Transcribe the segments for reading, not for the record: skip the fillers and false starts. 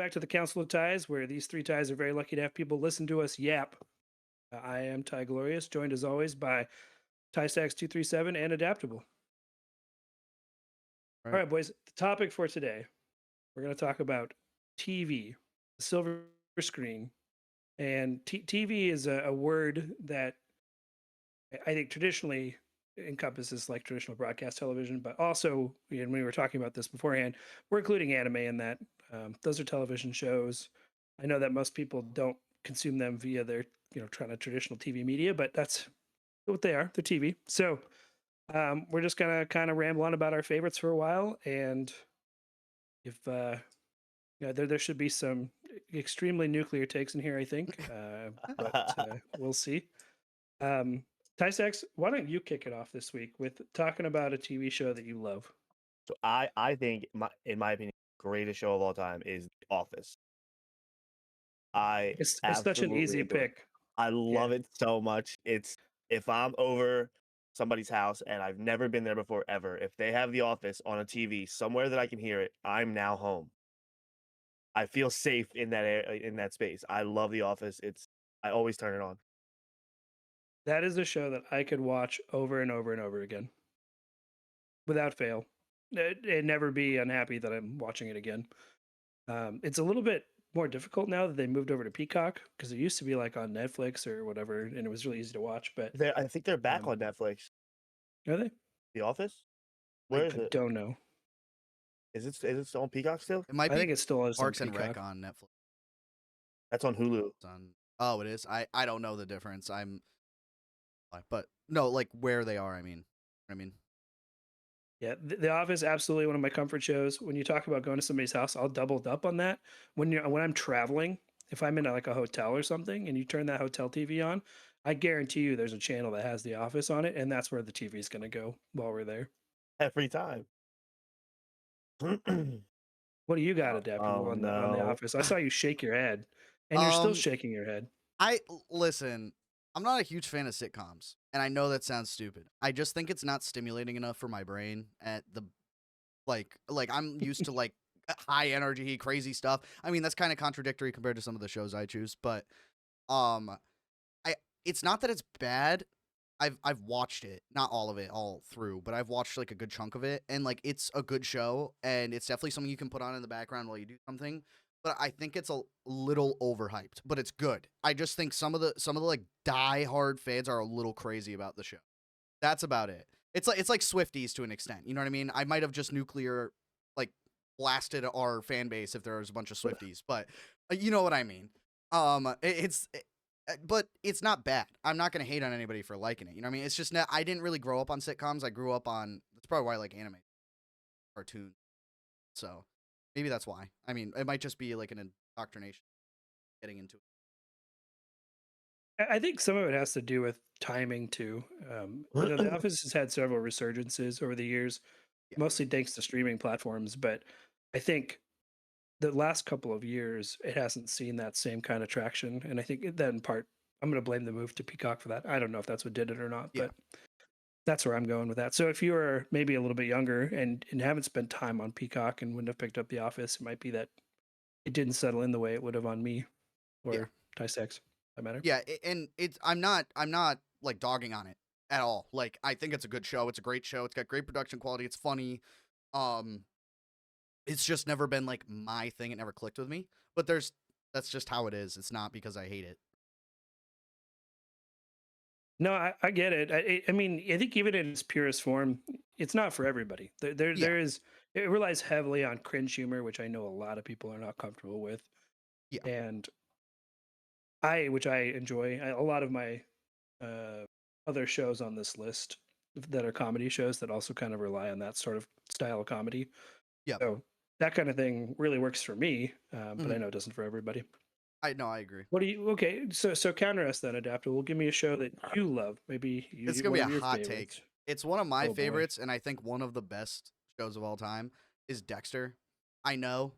back to the Council of Ties, where these three ties are very lucky to have people listen to us yap. I am Ty Glorious, joined as always by TieStacks237 and Adaptable. All Right. right, boys, the topic for today, we're going to talk about TV, the silver screen. And TV is a word that I think traditionally encompasses like traditional broadcast television, but also, and we were talking about this beforehand, we're including anime in that. Those are television shows. I know that most people don't consume them via their, kind of traditional TV media, but that's what they are. They're TV. So we're just gonna kind of ramble on about our favorites for a while, and if there should be some extremely nuclear takes in here, I think, but we'll see. Um, Tysex, why don't you kick it off this week with talking about a TV show that you love? So I think in my opinion, greatest show of all time is The Office. I It's such an absolutely easy adore it. pick. I Yeah, love it so much. It's if I'm over somebody's house and I've never been there before ever, if they have The Office on a TV somewhere that I can hear it, I'm now home. I feel safe in in that space. I love The Office. I always turn it on. that is a show that I could watch over and over and over again without fail, and never be unhappy that I'm watching it again. It's a little bit more difficult now that they moved over to Peacock because it used to be like on Netflix or whatever, and it was really easy to watch. But I think they're back um, on Netflix. are they? The Office? I, Where is I it? don't know. Is it on Peacock still? It might I be think it still is on Parks and Rec Peacock. on Netflix. That's on Hulu. Oh, it is. I don't know the difference. But no, like where they are. I mean, Yeah, The Office absolutely one of my comfort shows. When you talk about going to somebody's house, I'll double up on that. When I'm traveling, if I'm in like a hotel or something, and you turn that hotel TV on, I guarantee you there's a channel that has The Office on it, and that's where the TV is going to go while we're there. Every time. What do you got adaptable Oh on The no. Office? I saw you shake your head, and you're still um, shaking your head. listen. I'm not a huge fan of sitcoms, and I know that sounds stupid. I just think it's not stimulating enough for my brain. At the like I'm used to like high energy, crazy stuff. I mean, that's kind of contradictory compared to some of the shows I choose, but um, I it's not that it's bad. I've watched it, not all of it, all through, but I've watched like a good chunk of it, and like it's a good show, and it's definitely something you can put on in the background while you do something. But I think it's a little overhyped, but it's good. I just think some of the like die hard fans are a little crazy about the show. That's about it. It's like Swifties to an extent. You know what I mean? I might have just nuclear like blasted our fan base if there was a bunch of Swifties, but you know what I mean. But it's not bad. I'm not gonna hate on anybody for liking it. You know what I mean? It's just not, I didn't really grow up on sitcoms. I grew up on, that's probably why I like anime, cartoons. So maybe that's why. I mean, it might just be like an indoctrination getting into it. I think some of it has to do with timing too. The Office has had several resurgences over the years, Yeah. mostly thanks to streaming platforms. But I think the last couple of years, it hasn't seen that same kind of traction. And I think that in part, I'm going to blame the move to Peacock for that. I don't know if that's what did it or not, Yeah. but that's where I'm going with that. So if you were maybe a little bit younger and haven't spent time on Peacock and wouldn't have picked up The Office, it might be that it didn't settle in the way it would have on me Yeah. or Tysex. That matter. Yeah, and it's I'm not like dogging on it at all. Like I think it's a good show. It's a great show. It's got great production quality. It's funny. Um it's just never been like my thing. It never clicked with me. But that's just how it is. It's not because I hate it. No, I get it. I mean, I think even in its purest form, it's not for everybody. Yeah. There is it relies heavily on cringe humor, which I know a lot of people are not comfortable with, Yeah. and which I enjoy. A lot of my uh, other shows on this list that are comedy shows that also kind of rely on that sort of style of comedy. Yeah. So that kind of thing really works for me, but I Mhm. know it doesn't for everybody. I agree. What do you? Okay, so counter us then, Adaptable. Give me a show that you love. Maybe It's gonna one be a of your hot take. favorites. It's one of my Oh boy. favorites, and I think one of the best shows of all time is Dexter. I know,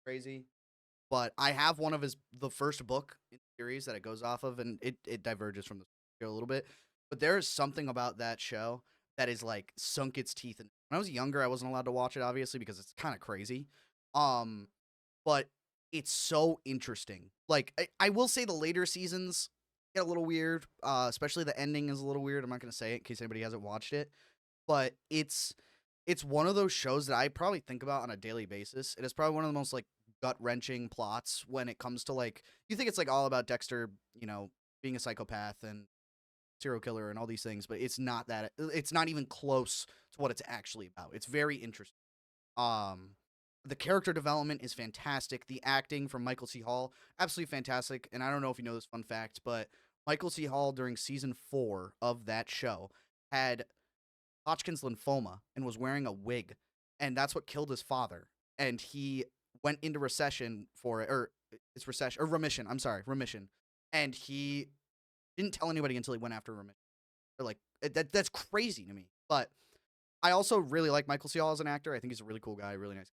crazy, but I have one of the first book in the series that it goes off of, and it diverges from the show a little bit. But there is something about that show that is like sunk its teeth in. When I was younger, I wasn't allowed to watch it, obviously, because it's kind of crazy. Um, but it's so interesting. Like I will say the later seasons get a little weird, especially the ending is a little weird. I'm not gonna say it in case anybody hasn't watched it, but it's one of those shows that I probably think about on a daily basis. It is probably one of the most like gut wrenching plots when it comes to like you think it's like all about Dexter, being a psychopath and serial killer and all these things, but it's not that. It's not even close to what it's actually about. It's very interesting. Um, the character development is fantastic. The acting from Michael C. Hall, absolutely fantastic. And I don't know if you know this fun fact, but Michael C. Hall during season 4 of that show had Hodgkin's lymphoma and was wearing a wig, and that's what killed his father. And he went into recession for it, or it's recession or remission. I'm sorry, remission. And he didn't tell anybody until he went after remission. Or like that's crazy to me. But I also really like Michael C. Hall as an actor. I think he's a really cool guy, really nice.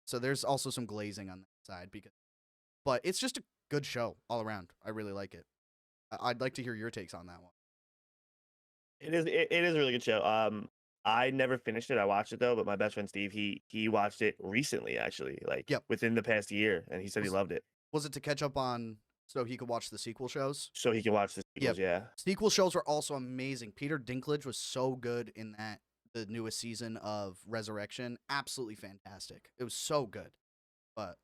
So there's also some glazing on that side but it's just a good show all around. I really like it. I'd like to hear your takes on that one. It is a really good show. I never finished it. I watched it though, but my best friend Steve, he watched it recently, actually, like Yep. within the past year, and he said he loved it. Was it to catch up on so he could watch the sequel shows? So he can watch the sequels, yeah. Sequel shows were also amazing. Peter Dinklage was so good in the newest season of Resurrection. Absolutely fantastic. It was so good. But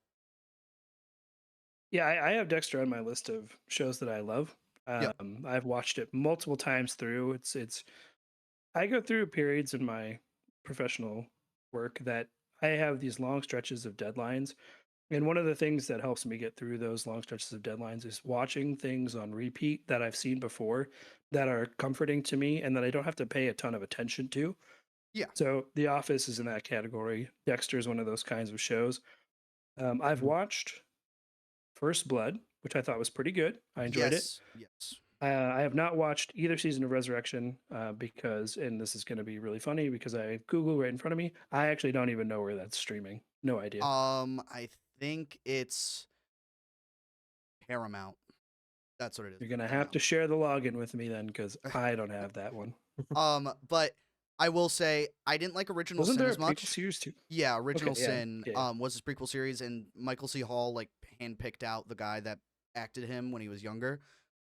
Yeah, I have Dexter on my list of shows that I love. Yep. I've watched it multiple times through. It's I go through periods in my professional work that I have these long stretches of deadlines. And one of the things that helps me get through those long stretches of deadlines is watching things on repeat that I've seen before that are comforting to me and that I don't have to pay a ton of attention to. Yeah. So The Office is in that category. Dexter is one of those kinds of shows. I've watched First Blood, which I thought was pretty good. I enjoyed it. Yes. I have not watched either season of Resurrection because, and this is going to be really funny because I have Google right in front of me. I actually don't even know where that's streaming. No idea. I think it's Paramount. That's what it is. You're going to have to share the login with me then because I don't have that one. But I will say I didn't like Original Wasn't Sin there as a much. prequel series too? Yeah, Original Okay, yeah, Sin yeah. was his prequel series, and Michael C. Hall like handpicked out the guy that acted him when he was younger,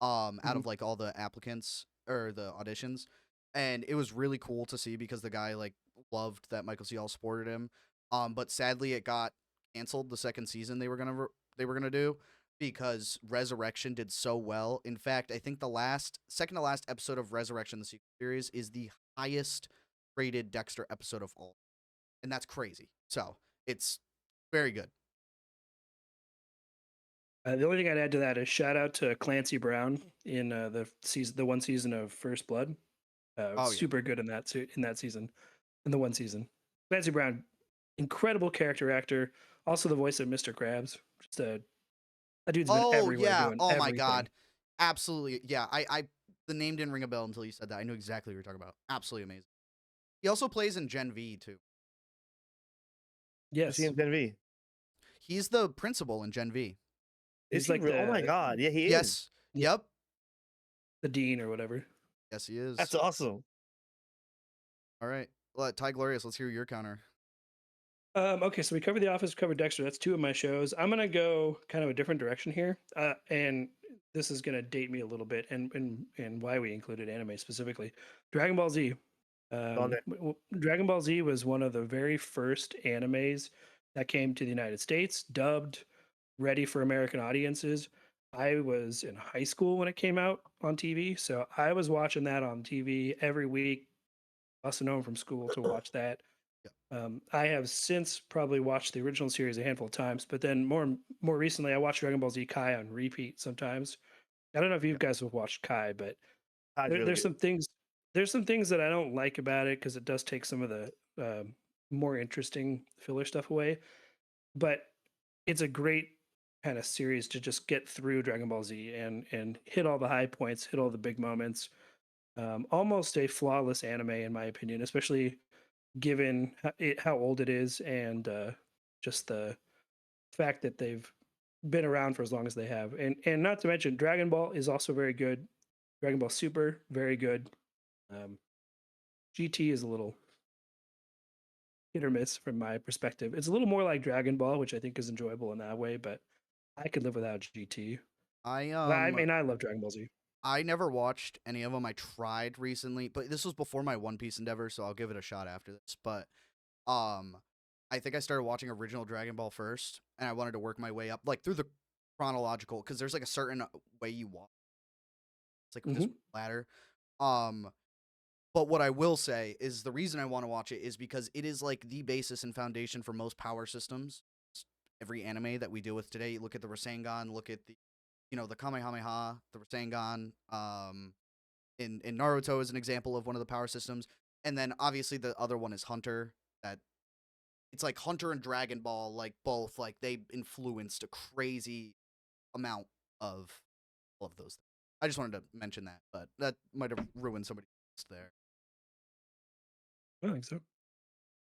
out of like all the applicants or the auditions, and it was really cool to see because the guy like loved that Michael C. Hall supported him. But sadly it got canceled the second season they were gonna do because Resurrection did so well. In fact, I think the second to last episode of Resurrection, the sequel series, is the highest rated Dexter episode of all, and that's crazy. So it's very good. The only thing I'd add to that is shout out to Clancy Brown in the one season of First Blood. Super good in that season, in the one season. Clancy Brown, incredible character actor. Also the voice of Mr. Krabs. Just that dude's been everywhere doing oh my everything. god, absolutely. Yeah, I the name didn't ring a bell until you said that. I knew exactly what you're talking about. Absolutely amazing. He also plays in Gen V too. Yes, Gen V. He's the principal in Gen V. Is he like oh my god, yeah, he is. Yes. Yep. The dean or whatever. Yes, he is. That's awesome. All right. Well, Ty Glorious, let's hear your counter. Okay, so we covered The Office, we covered Dexter. That's two of my shows. I'm gonna go kind of a different direction here, and this is gonna date me a little bit, and why we included anime specifically. Dragon Ball Z. Dragon Ball Z was one of the very first animes that came to the United States, dubbed, ready for American audiences. I was in high school when it came out on TV, so I was watching that on TV every week, busting home from school to watch that. I have since probably watched the original series a handful of times, but then more recently, I watched Dragon Ball Z Kai on repeat sometimes. I don't know if you guys have watched Kai, but there's some things that I don't like about it because it does take some of the more interesting filler stuff away. But it's a great kind of series to just get through Dragon Ball Z and hit all the high points, hit all the big moments. Almost a flawless anime in my opinion, especially given how old it is and just the fact that they've been around for as long as they have. And not to mention Dragon Ball is also very good. Dragon Ball Super, very good. GT is a little hit or miss from my perspective. It's a little more like Dragon Ball, which I think is enjoyable in that way, but I could live without GT. I Well, I mean, I love Dragon Ball Z. I never watched any of them. I tried recently, but this was before my One Piece endeavor, so I'll give it a shot after this. But um, I think I started watching original Dragon Ball first, and I wanted to work my way up, like through the chronological, because there's like a certain way you watch. It's like this Mhm. ladder. Um, but what I will say is the reason I want to watch it is because it is like the basis and foundation for most power systems. Every anime that we deal with today, look at the Rasengan, look at the, the Kamehameha, the Rasengan. In Naruto is an example of one of the power systems, and then obviously the other one is Hunter. That it's like Hunter and Dragon Ball, like both, like they influenced a crazy amount of all of those things. I just wanted to mention that, but that might have ruined somebody's list there. I think so.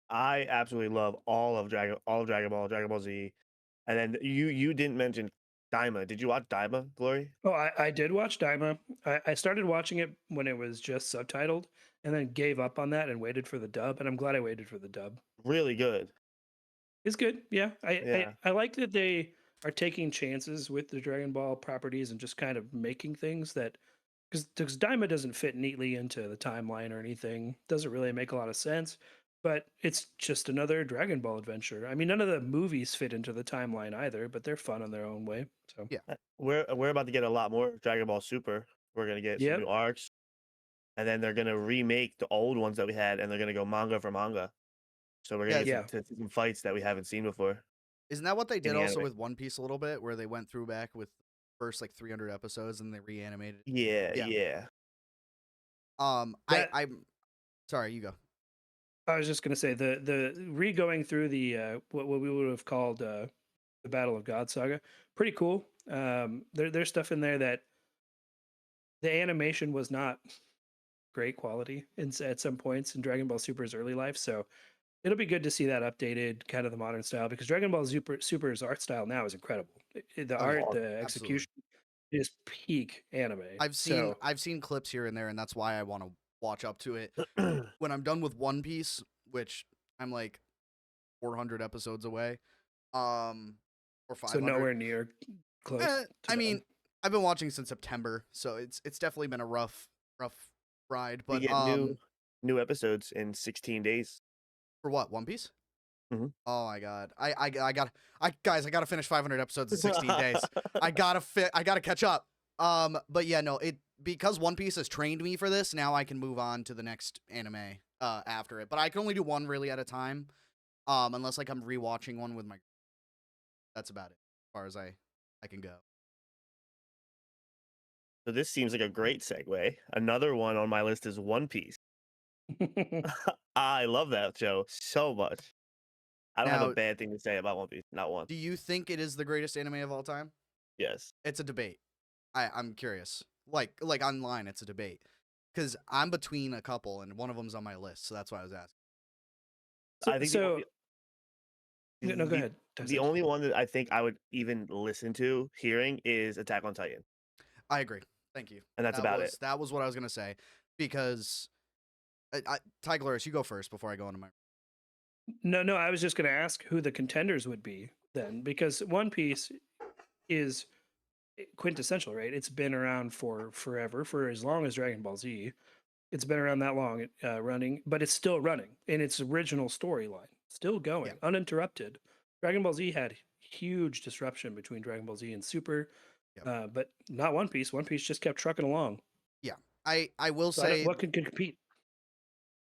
I absolutely love all of Dragon Ball, Dragon Ball Z, and then you didn't mention Daima. Did you watch Daima, Glory? Oh, I did watch Daima. I started watching it when it was just subtitled, and then gave up on that and waited for the dub. And I'm glad I waited for the dub. Really good. It's good. Yeah, Yeah. I like that they are taking chances with the Dragon Ball properties and just kind of making things that because Daima doesn't fit neatly into the timeline or anything. Doesn't really make a lot of sense. But it's just another Dragon Ball adventure. I mean, none of the movies fit into the timeline either, but they're fun in their own way. So Yeah. We're about to get a lot more Dragon Ball Super. We're gonna get some yep. new arcs, and then they're gonna remake the old ones that we had, and they're gonna go manga for manga. So we're Yeah, gonna get Yeah. to some fights that we haven't seen before Isn't that what they in did the also anime. with One Piece a little bit, where they went through back with first like 300 episodes and they reanimated? Yeah, Yeah. yeah. That I'm sorry, you go. I was just gonna say the re-going through the what we would have called the Battle of God saga, pretty cool. There's stuff in there that the animation was not great quality at some points in Dragon Ball Super's early life, so it'll be good to see that updated, kind of the modern style, because Dragon Ball Super's art style now is incredible. The Oh yeah, art, the absolutely. execution is peak anime. So I've seen clips here and there, and that's why I want to watch up to it. When I'm done with One Piece, which I'm like 400 episodes away, or so 500. nowhere near close to I done. mean, I've been watching since September, so it's definitely been a rough ride. We But get new episodes in 16 days. for what, One Piece? Mhm. Oh my god, guys, I gotta finish 500 episodes in 16 days. I gotta catch up. But yeah, no, because One Piece has trained me for this. Now I can move on to the next anime after it. But I can only do one really at a time. Unless like I'm rewatching one with my. That's about it as far as I can go. So this seems like a great segue. Another one on my list is One Piece. I love that show so much. I don't have a Now, bad thing to say about One Piece. Not one. do you think it is the greatest anime of all time? Yes. It's a debate. I'm curious. Like online, it's a debate because I'm between a couple, and one of them's on my list, so that's why I was asking. I think so no, go the, ahead. the only one that I think I would even listen to hearing is Attack on Titan. I agree. Thank you. And that's about it. That was what I was gonna say because Ty Glorious, you go first before I go into my. No, I was just going to ask who the contenders would be then, because One Piece is quintessential, right? It's been around for forever, for as long as Dragon Ball Z. It's been around that long, running, but it's still running in its original storyline, still going, Yeah. uninterrupted. Dragon Ball Z had huge disruption between Dragon Ball Z and Super, Yep. but not One Piece. One Piece just kept trucking along. Yeah. I will So say what could compete?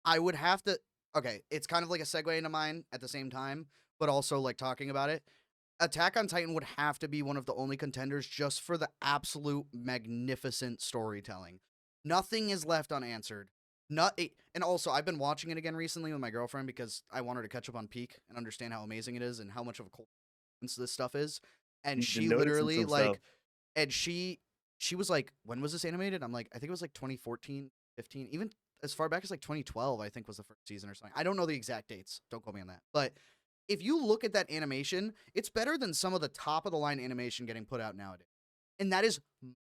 I would have to. Okay, it's kind of like a segue into mine at the same time, but also like talking about it. Attack on Titan would have to be one of the only contenders just for the absolute magnificent storytelling. Nothing is left unanswered. And also, I've been watching it again recently with my girlfriend because I want her to catch up on Peak and understand how amazing it is and how much of a coincidence this stuff is. And You've been she noticing literally some stuff. and she was like, when was this animated? I'm like, I think it was like 2014, 15, even as far back as like 2012, I think was the first season or something. I don't know the exact dates. Don't quote me on that. But if you look at that animation, it's better than some of the top of the line animation getting put out nowadays. And that is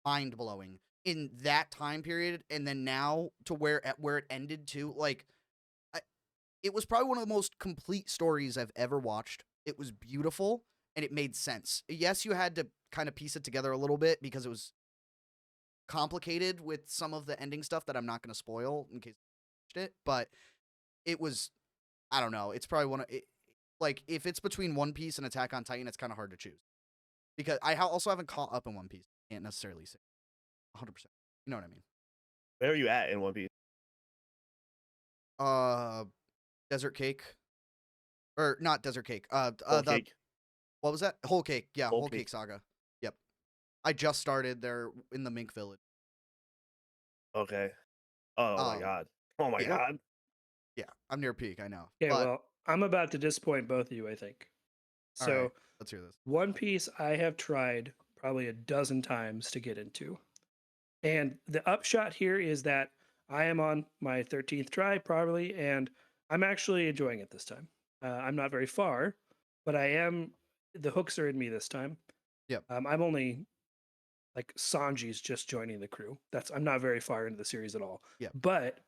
mind blowing in that time period. And then now to where it ended to, like, it was probably one of the most complete stories I've ever watched. It was beautiful. and it made sense. Yes, you had to kind of piece it together a little bit because it was complicated with some of the ending stuff that I'm not going to spoil in case you watched it, but it was, I don't know, it's probably one of it, like if it's between One Piece and Attack on Titan, it's kind of hard to choose because also haven't caught up in One Piece. Can't necessarily say 100%. You know what I mean? Where are you at in One Piece? Desert Cake, or not Desert Cake. Whole The Cake? what was that? Whole Cake. Yeah, Whole Whole Cake. Cake Saga. Yep. I just started there in the Mink Village. Okay. Oh my Um, god. Oh my yeah. god. Yeah, I'm near peak. I know. Okay, But well, I'm about to disappoint both of you, I think. all So, right, let's hear this. One Piece, I have tried probably a dozen times to get into. And the upshot here is that I am on my 13th try, probably, and I'm actually enjoying it this time. I'm not very far, but I am, the hooks are in me this time. Yep. I'm only like Sanji's just joining the crew. I'm not very far into the series at all. Yep. But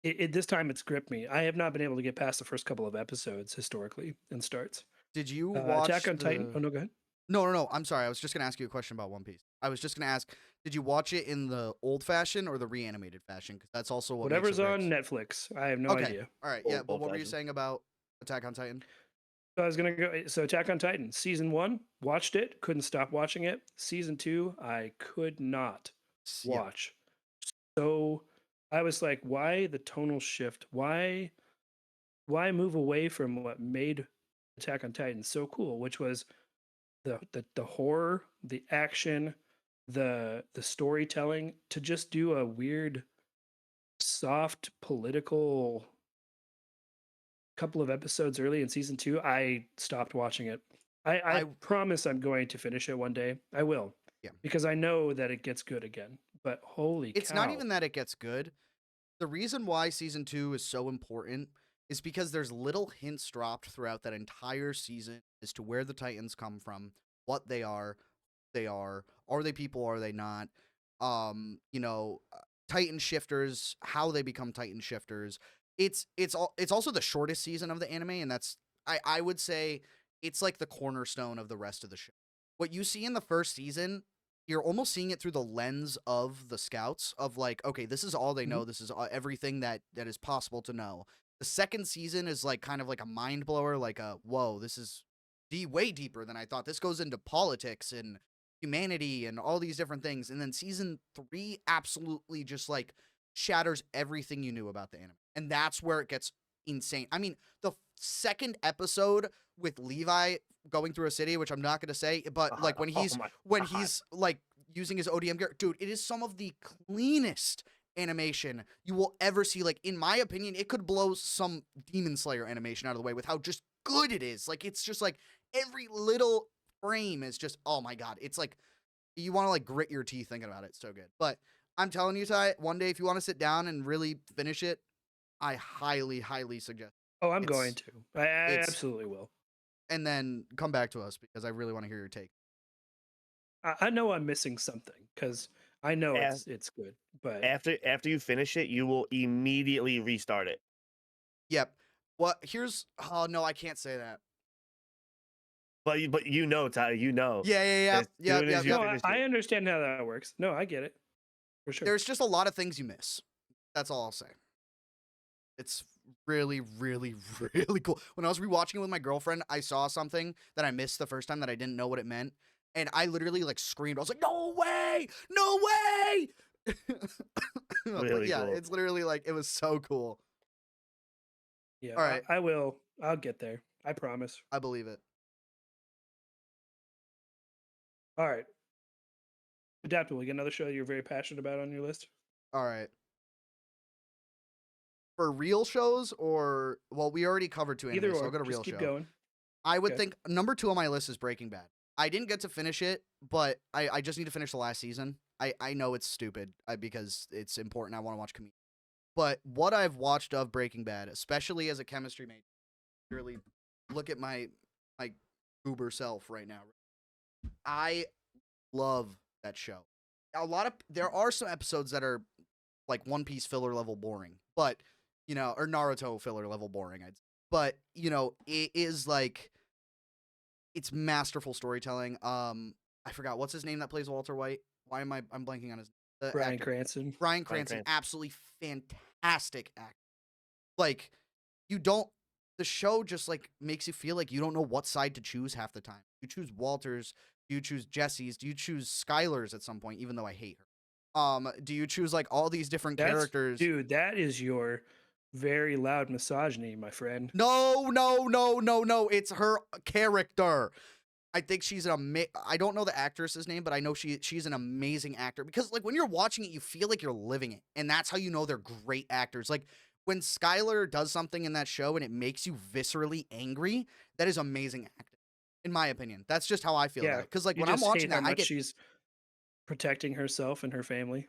this time it's gripped me. I have not been able to get past the first couple of episodes historically in starts. Did you watch Attack on Titan? Oh no, go ahead. No. I'm sorry. I was just gonna ask you a question about One Piece. I was just gonna ask, did you watch it in the old fashion or the reanimated fashion? Because that's also what makes Whatever's it on great. Netflix. I have no Okay. idea. All right. Yeah. Old- But old what were you fashioned. saying about Attack on Titan? So I was gonna go. So Attack on Titan season 1, watched it, couldn't stop watching it. Season 2, I could not Yeah. watch. So I was like, why the tonal shift? Why move away from what made Attack on Titan so cool, which was the horror, the action, the storytelling, to just do a weird, soft political couple of episodes early in season 2, I stopped watching it. I I- promise I'm going to finish it one day. I will. Yeah. Because I know that it gets good again. But holy It's cow. not even that it gets good. The reason why season 2 is so important is because there's little hints dropped throughout that entire season as to where the Titans come from, what they are, are they people, are they not? Titan shifters, how they become Titan shifters. It's also the shortest season of the anime, and that's I would say it's like the cornerstone of the rest of the show. What you see in the first season, you're almost seeing it through the lens of the scouts of like, okay, this is all they know. This is everything that is possible to know. The second season is like kind of like a mind blower, like a whoa, this is way deeper than I thought. This goes into politics and humanity and all these different things. And then season 3 absolutely just like shatters everything you knew about the anime. And that's where it gets insane. I mean, the second episode with Levi going through a city, which I'm not going to say, but like when he's like using his ODM gear, dude, it is some of the cleanest animation you will ever see. Like, in my opinion, it could blow some Demon Slayer animation out of the way with how just good it is. Like, it's just like every little frame is just, oh my god, it's like you want to like grit your teeth thinking about it. It's so good. But I'm telling you, Ty, one day if you want to sit down and really finish it, I highly suggest. Oh, I'm it's- going to. I absolutely will. And then come back to us because I really want to hear your take. I know I'm missing something because I know Yeah. it's good, but After you finish it, you will immediately restart it. Yep. Oh no, I can't say that. But you know, Tyler, you know. Yeah. As soon as you no, finish I it. understand how that works. No, I get it for sure. There's just a lot of things you miss. That's all I'll say. It's really cool. When I was rewatching it with my girlfriend, I saw something that I missed the first time that I didn't know what it meant. And I literally like screamed. I was like, no way! No way! But Really yeah, cool. it's literally like, it was so cool. Yeah, all right. I will. I'll get there. I promise. I believe it. All right. Adaptable. You got another show you're very passionate about on your list? All right. For real shows or, well, we already covered 2 Either anime, so or. I'll go to Just real keep show. going. I would Okay. think number 2 on my list is Breaking Bad. I didn't get to finish it, but I just need to finish the last season. I know it's stupid because it's important. I want to watch comedians. But what I've watched of Breaking Bad, especially as a chemistry major, really look at my goober self right now. I love that show. There are some episodes that are like One Piece filler level boring, but or Naruto filler level boring. But it is like it's masterful storytelling. I forgot what's his name that plays Walter White. Why am I'm blanking on his the Bryan actor. Cranston. Bryan Bryan Cranston, Cranston. absolutely fantastic actor. Like you don't the show just like makes you feel like you don't know what side to choose half the time. You choose Walter's, do you choose Jesse's, do you choose Skylar's at some point, even though I hate her. Do you choose like all these different characters? Dude, that is your very loud misogyny, my friend. No. It's her character. I think she's I don't know the actress's name, but I know she's an amazing actor because like when you're watching it, you feel like you're living it, and that's how you know they're great actors. Like when Skylar does something in that show and it makes you viscerally angry, that is amazing acting, in my opinion. That's just how I feel about Yeah, it. Because like you when I'm just watching hate how that, I much get she's protecting herself and her family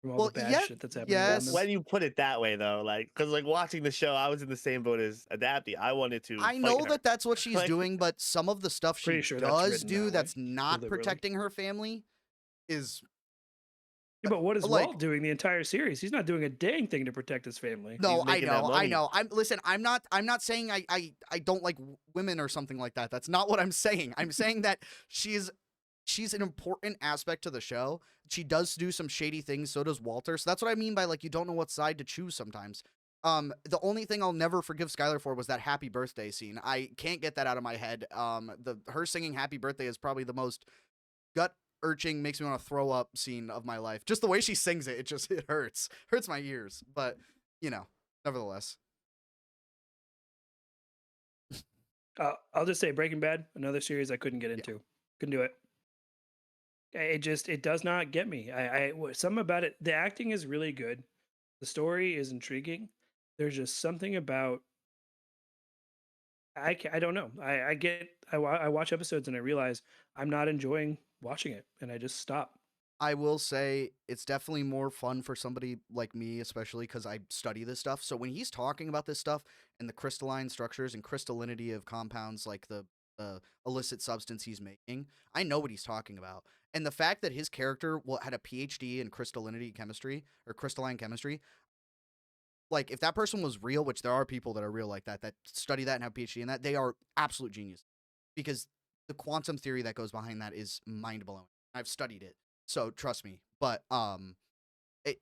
from all well, the bad yeah, shit that's happening around them. yes. When you put it that way, though, like, because like watching the show, I was in the same boat as Adapty. I wanted to I fight know her. that that's what she's Like, doing, but some of the stuff she Pretty sure that's does written do that way that's not deliberately. protecting her family is Yeah, but what is like Walt doing the entire series? He's not doing a dang thing to protect his family. no, I making that know, I money. know. I'm not saying I don't like women or something like that. That's not what I'm saying. I'm saying that she's an important aspect to the show. She does do some shady things, so does Walter. So that's what I mean by like you don't know what side to choose sometimes. The only thing I'll never forgive Skylar for was that happy birthday scene. I can't get that out of my head. Her singing happy birthday is probably the most gut urging, makes me want to throw up scene of my life. Just the way she sings it, it hurts my ears. But nevertheless, I'll just say Breaking Bad, another series I couldn't get into. Couldn't do it. It does not get me. Something about it. The acting is really good. The story is intriguing. There's just something about I don't know. I watch episodes and I realize I'm not enjoying watching it, and I just stop. I will say it's definitely more fun for somebody like me, especially because I study this stuff. So when he's talking about this stuff and the crystalline structures and crystallinity of compounds, like the illicit substance he's making, I know what he's talking about. And the fact that his character had a PhD in crystallinity chemistry or crystalline chemistry, like if that person was real, which there are people that are real like that study that and have PhD in that, they are absolute genius because the quantum theory that goes behind that is mind blowing. I've studied it. So trust me, but I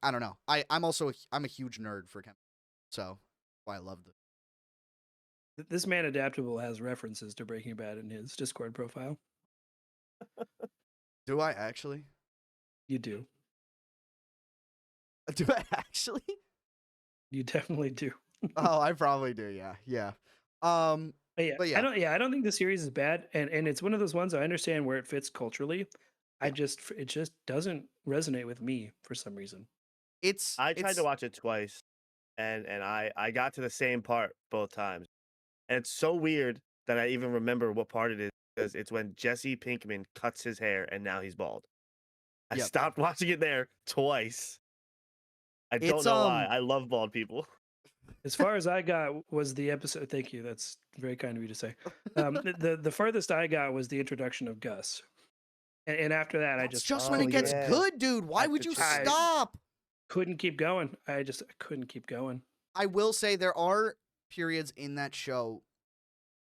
don't know. I'm a huge nerd for chemistry, so that's why I love this. This man Adaptable has references to Breaking Bad in his Discord profile. Do I actually? You do. Do I actually? You definitely do. Oh, I probably do. Yeah. But yeah. I don't think the series is bad, and it's one of those ones I understand where it fits culturally. Yeah. It just doesn't resonate with me for some reason. I tried to watch it twice, and I got to the same part both times, and it's so weird that I even remember what part it is because it's when Jesse Pinkman cuts his hair and now he's bald. I Yep. stopped watching it there twice. I don't know why. I love bald people. As far as I got was the episode. Thank you. That's very kind of you to say. The farthest I got was the introduction of Gus, and after that, That's I just when it gets yeah. good, dude. Why At would the you time. stop? couldn't keep going. I couldn't keep going. I will say there are periods in that show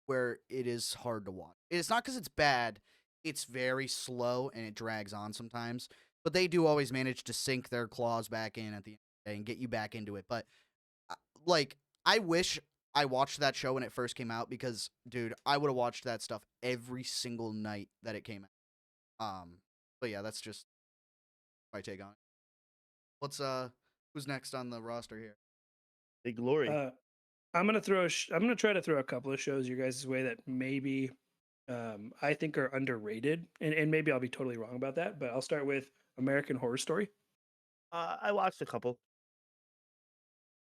where it is hard to watch. It's not because it's bad. It's very slow and it drags on sometimes. But they do always manage to sink their claws back in at the end of the day and get you back into it. But like, I wish I watched that show when it first came out because, dude, I would have watched that stuff every single night that it came out. But yeah, that's just my take on it. Who's next on the roster here? Big Glory. I'm gonna try to throw a couple of shows your guys' way that maybe I think are underrated, and maybe I'll be totally wrong about that. But I'll start with American Horror Story. I watched a couple.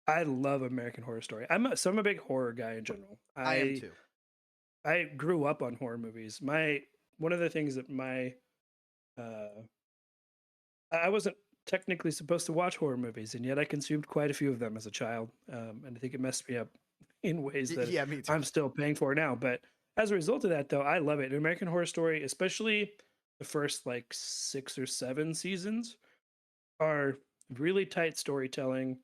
I love American Horror Story. I'm a big horror guy in general. I am too. I grew up on horror movies. One of the things that I wasn't technically supposed to watch horror movies, and yet I consumed quite a few of them as a child, and I think it messed me up in ways that Yeah, me too. I'm still paying for now. But as a result of that, though, I love it. American Horror Story, especially the first like 6 or 7 seasons, are really tight storytelling,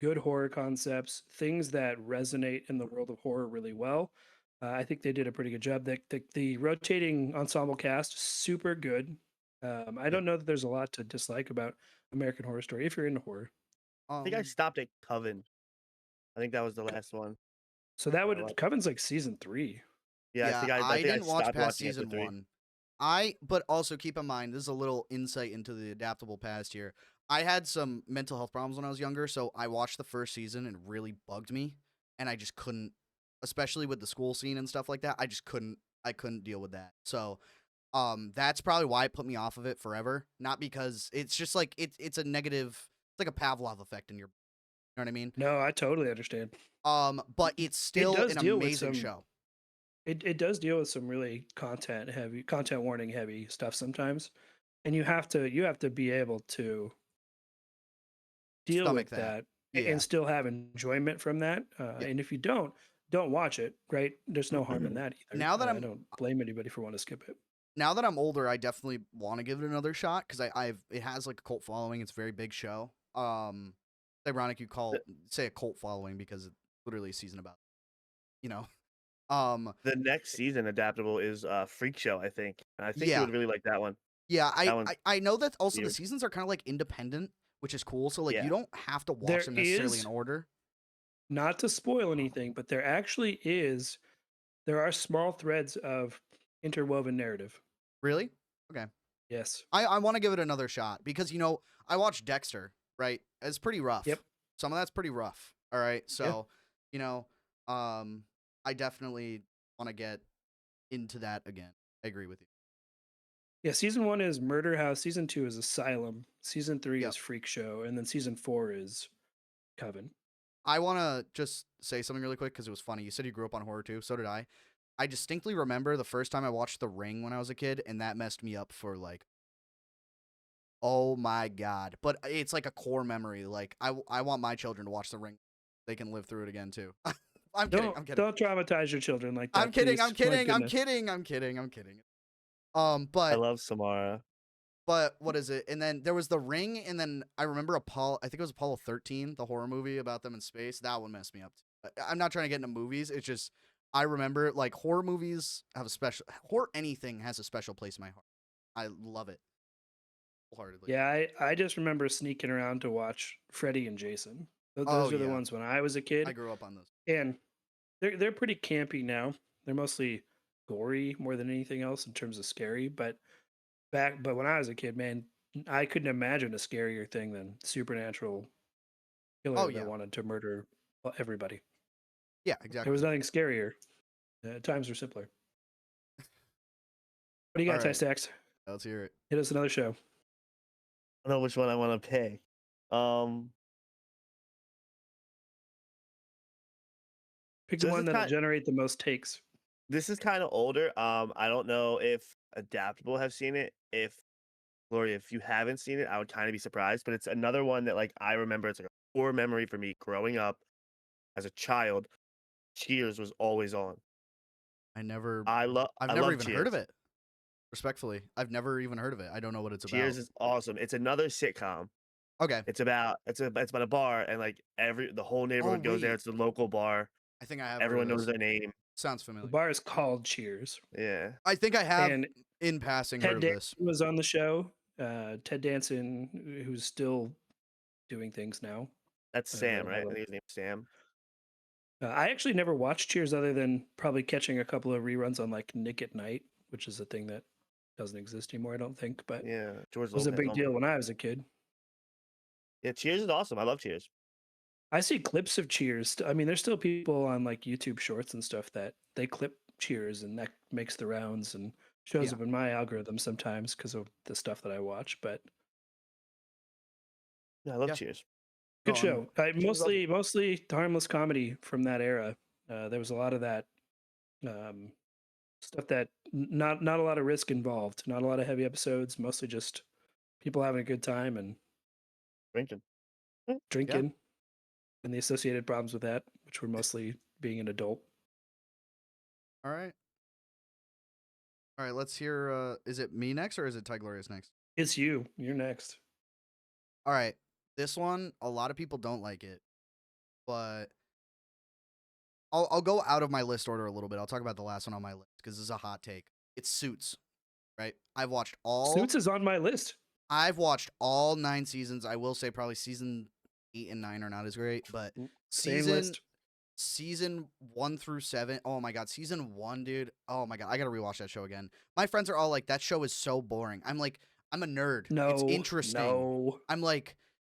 good horror concepts, things that resonate in the world of horror really well. I think they did a pretty good job. The rotating ensemble cast super good. I Yeah. don't know that there's a lot to dislike about American Horror Story if you're into horror. I think I stopped at Coven. I think that was the last one. So that I would like- Coven's like season 3. Yeah, Yeah, I I think I didn't watch stopped past watching after season 3. 1. But also keep in mind, this is a little insight into the adaptable past here. I had some mental health problems when I was younger, so I watched the first season and it really bugged me, and I just couldn't, especially with the school scene and stuff like that. I couldn't deal with that. So, that's probably why it put me off of it forever. Not because it's just like it's a negative, it's like a Pavlov effect in your, you know what I mean? No, I totally understand. But it's still does an deal with amazing some- show. It does deal with some really content warning heavy stuff sometimes, and you have to be able to deal Stomach with that Yeah. and still have enjoyment from that. Yeah. And if you don't watch it. Right? There's no harm in that either. Now that I I'm- don't blame anybody for wanting to skip it. Now that I'm older, I definitely want to give it another shot because it has like a cult following. It's a very big show. It's ironic you say a cult following because it's literally a season about, you know. The next season adaptable is Freak Show, I think. And I think Yeah. you would really like that one. Yeah, That one's I know that also the weird. seasons are kind of like independent, which is cool. So like Yeah. you don't have to watch There them necessarily is- in order. Not to spoil anything, but there are small threads of interwoven narrative. Really? Yes. I want to give it another shot because I watched Dexter, right? It's pretty rough. Yep. Some of that's pretty rough. All right. So, I definitely want to get into that again. I agree with you. Yeah, season 1 is Murder House, season 2 is Asylum, season 3 Yep. is Freak Show, and then season 4 is Coven. I want to just say something really quick because it was funny. You said you grew up on horror too. So did I. I distinctly remember the first time I watched The Ring when I was a kid, and that messed me up for like, oh my God. But it's like a core memory. Like, I want my children to watch The Ring. They can live through it again too. I'm kidding. Don't traumatize your children like that. I'm kidding. please. I'm My kidding. I'm goodness. kidding. I'm kidding. I'm kidding. I But love Samara. what is it? And then there was The Ring, and then I remember I think it was Apollo 13, the horror movie about them in space. That one messed me up. I'm not trying to get into movies. It's just I remember like horror movies have horror anything has a special place in my heart. I love it wholeheartedly. Yeah, I just remember sneaking around to watch Freddy and Jason. Those are the yeah. ones when I was a kid. I grew up on those. And they're pretty campy now. They're mostly gory more than anything else in terms of scary. But when I was a kid, man, I couldn't imagine a scarier thing than supernatural killer Oh, yeah. that wanted to murder everybody. Yeah, There exactly. was nothing scarier. Times were simpler. What do you got, All Ty right. Stacks? Let's hear it. Hit us another show. I don't know which one I want to pick. Pick So the this one is that'll kind- generate the most takes. This is kind of older. I don't know if Adaptable have seen it. If Gloria, if you haven't seen it, I would kind of be surprised. But it's another one that like I remember. It's like a core memory for me growing up as a child. Cheers was always on. I've never even heard of it. Respectfully, I've never even heard of it. I don't know what it's Cheers about. is awesome. It's another sitcom. Okay, It's about a bar, and like the whole neighborhood goes there. wait. It's the local bar. I think I have. Everyone heard of knows this. their name. Sounds The familiar. bar is called Cheers. Yeah. I think I have And in passing Ted heard of this. Danson was on the show. Ted Danson, who's still doing things now. That's I Sam, don't right? I know. think his name's Sam. I actually never watched Cheers other than probably catching a couple of reruns on like Nick at Night, which is a thing that doesn't exist anymore, I don't think. But Yeah. George it was a Lopez. big Oh my- deal when I was a kid. Yeah, Cheers is awesome. I love Cheers. I see clips of Cheers. I mean, there's still people on like YouTube Shorts and stuff that they clip Cheers, and that makes the rounds and shows Yeah. up in my algorithm sometimes because of the stuff that I watch. But Yeah, I love Yeah. Cheers. good No, show. Cheers is Mostly harmless comedy from that era. There was a lot of that stuff that not a lot of risk involved, not a lot of heavy episodes. Mostly just people having a good time and Drinking. drinking, and the associated problems with that, which were mostly being an adult. All right. All right, let's hear is it me next or is it Ty Glorious next? It's you. You're next. All right. This one, a lot of people don't like it, but I'll go out of my list order a little bit. I'll talk about the last one on my list because this is a hot take. It's Suits, right? Suits is on my list. I've watched all 9 seasons. I will say probably season 8 and 9 are not as great, but Same season list. season 1 through 7. Oh my god, season 1, dude. Oh my god, I got to rewatch that show again. My friends are all like that show is so boring. I'm like, I'm a nerd. It's No, interesting. no. I'm like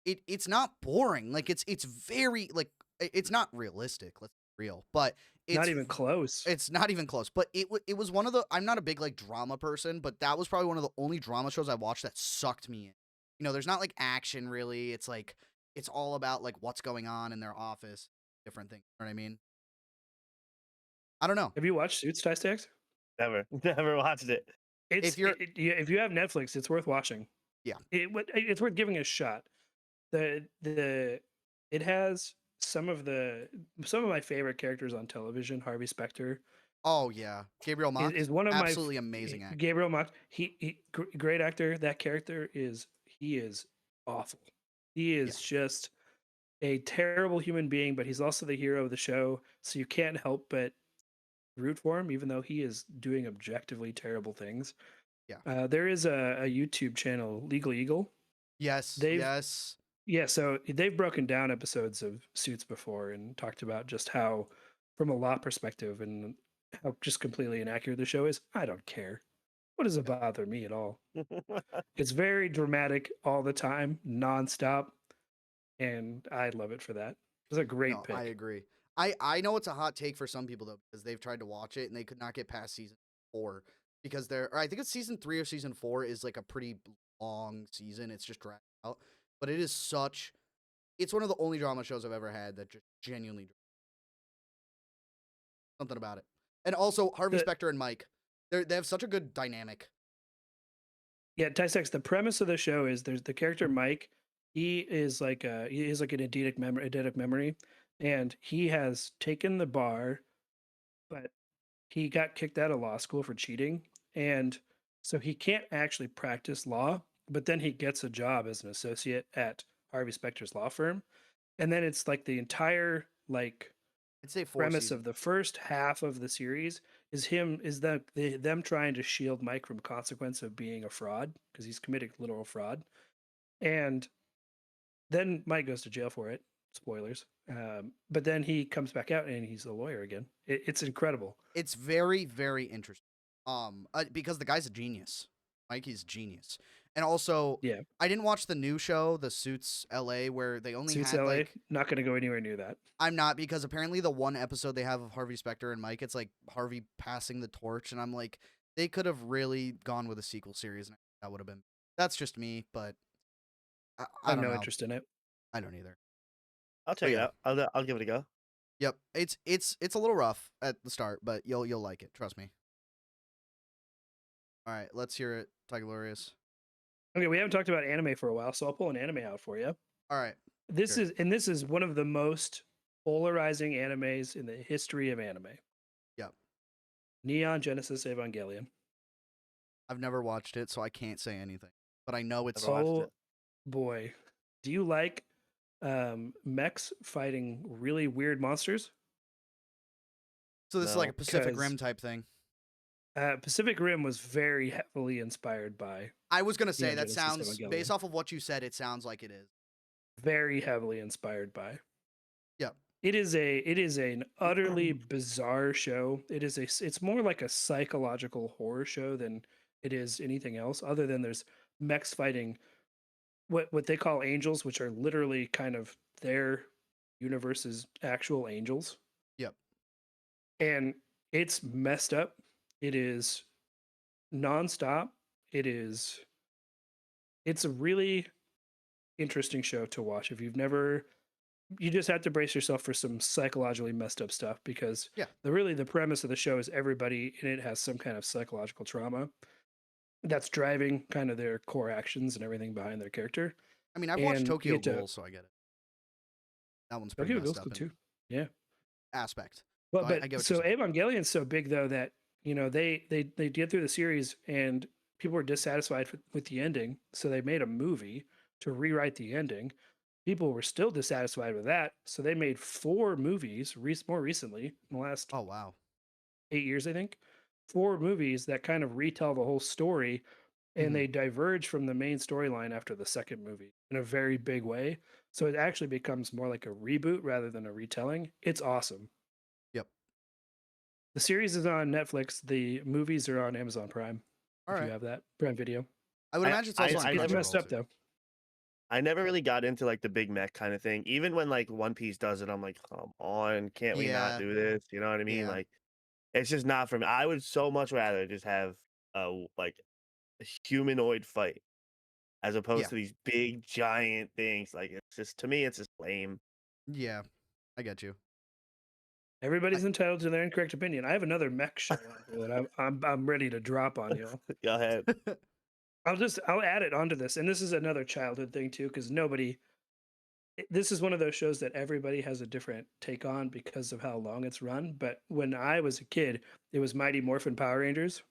it's not boring. Like it's very like it's not realistic. Let's be real. But Not it's even close. it's not even close. But it was one of the I'm not a big like drama person, but that was probably one of the only drama shows I watched that sucked me in. You know, there's not like action really. It's like it's all about like what's going on in their office, different things. You know what I mean? I don't know. Have you watched Suits, Stacks? Never, never watched it. It's If you're if you have Netflix, it's worth watching. Yeah. It's worth giving a shot. It has some of my favorite characters on television. Harvey Specter Oh yeah, Gabriel Mock, is one of my absolutely amazing actor. Gabriel Mock. Great actor. That character is awful. He is just a terrible human being, but he's also the hero of the show. So you can't help but root for him, even though he is doing objectively terrible things. Yeah. There is a YouTube channel, Legal Eagle. Yes, yes. Yeah, so they've broken down episodes of Suits before and talked about just how, from a law perspective, and how just completely inaccurate the show is. I don't care. What does it bother me at all? It's very dramatic all the time, nonstop, and I love it for that. It's a great No, pick. I agree. I know it's a hot take for some people though because they've tried to watch it and they could not get past season 4 because or I think it's season 3 or season 4 is like a pretty long season. It's just dragged out, but it's one of the only drama shows I've ever had that just genuinely something about it. And also Harvey The- Specter and Mike, they have such a good dynamic. Yeah, Tysex, the premise of the show is there's the character Mike. He is like an eidetic memory, and he has taken the bar, but he got kicked out of law school for cheating, and so he can't actually practice law. But then he gets a job as an associate at Harvey Specter's law firm, and then it's like the entire like I'd say 4 premise seasons. of the first half of the series is them trying to shield Mike from consequence of being a fraud because he's committing literal fraud, and then Mike goes to jail for it. Spoilers. But then he comes back out and he's a lawyer again. It's incredible. It's very, very interesting. Because the guy's a genius. Mikey's genius. And also, Yeah, I didn't watch the new show, the Suits LA, where they only Suits had LA. like Not going to go anywhere near that. I'm not because apparently the one episode they have of Harvey Specter and Mike, it's like Harvey passing the torch, and I'm like, they could have really gone with a sequel series, and that would have been. That's just me, but I I have don't no know. interest in it. I don't either. I'll check it yeah. out. I'll give it a go. Yep, it's a little rough at the start, but you'll like it. Trust me. All right, let's hear it, Tylervision. Okay, we haven't talked about anime for a while, so I'll pull an anime out for you. All right. This Sure. is one of the most polarizing animes in the history of anime. Yep. Neon Genesis Evangelion. I've never watched it, so I can't say anything. But I know it's Never watched Oh it. boy, do you like mechs fighting really weird monsters? so. This is like No, a Pacific because- Rim type thing. Pacific Rim was very heavily inspired by, I was gonna say Yeah, that Genesis sounds Evangelion. based off of what you said. It sounds like it is. very heavily inspired by. Yep. It is an utterly bizarre show. It's more like a psychological horror show than it is anything else, other than there's mechs fighting what they call angels, which are literally kind of their universe's actual angels. Yep. And it's messed up. It is nonstop. It's a really interesting show to watch. If you've never, you just have to brace yourself for some psychologically messed up stuff because Yeah. the premise of the show is everybody in it has some kind of psychological trauma that's driving kind of their core actions and everything behind their character. I mean, I've watched And you Tokyo get to- Ghoul, so I get it. That one's pretty Tokyo messed Ghoul's up cool in too. Yeah. aspect. Well, I but get what so you're saying. Evangelion's so big though that they get through the series and people were dissatisfied with the ending, so they made a movie to rewrite the ending, people were still dissatisfied with that. So they made 4 movies more recently, in the last Oh wow. 8 years, I think. 4 movies that kind of retell the whole story, and Mhm. they diverge from the main storyline after the second movie in a very big way. So it actually becomes more like a reboot rather than a retelling. It's awesome. Yep. The series is on Netflix. The movies are on Amazon Prime, All if you right. have that. Prime Video. I would I imagine it's I also It's on I it's never messed Crunchyroll up too. though. I never really got into like the big mech kind of thing. Even when like One Piece does it, I'm like, come on, can't we not Yeah. do this? You know what I mean? Yeah. Like, it's just not for me. I would so much rather just have like a humanoid fight as opposed Yeah. to these big giant things. Like, it's just to me, it's just lame. Yeah. I get you. I Everybody's entitled to their incorrect opinion. I have another mech show on here that I'm ready to drop on you. Go ahead. I'll add it onto this, and this is another childhood thing too, because this is one of those shows that everybody has a different take on because of how long it's run. But when I was a kid, it was Mighty Morphin Power Rangers,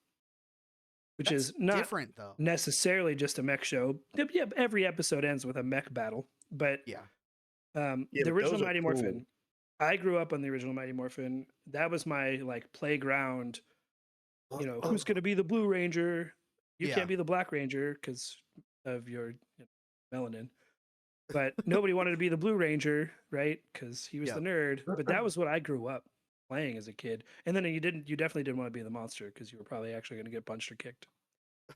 which That's is not different though. necessarily just a mech show. Yeah, every episode ends with a mech battle, but Yeah. Yeah, the but original those are Mighty cool. Morphin, I grew up on the original Mighty Morphin. That was my like playground. Who's going to be the Blue Ranger? You Yeah. can't be the Black Ranger because of your melanin. But nobody wanted to be the Blue Ranger, right? Because he was Yep. the nerd. But that was what I grew up playing as a kid. And then you definitely didn't want to be the monster because you were probably actually going to get punched or kicked.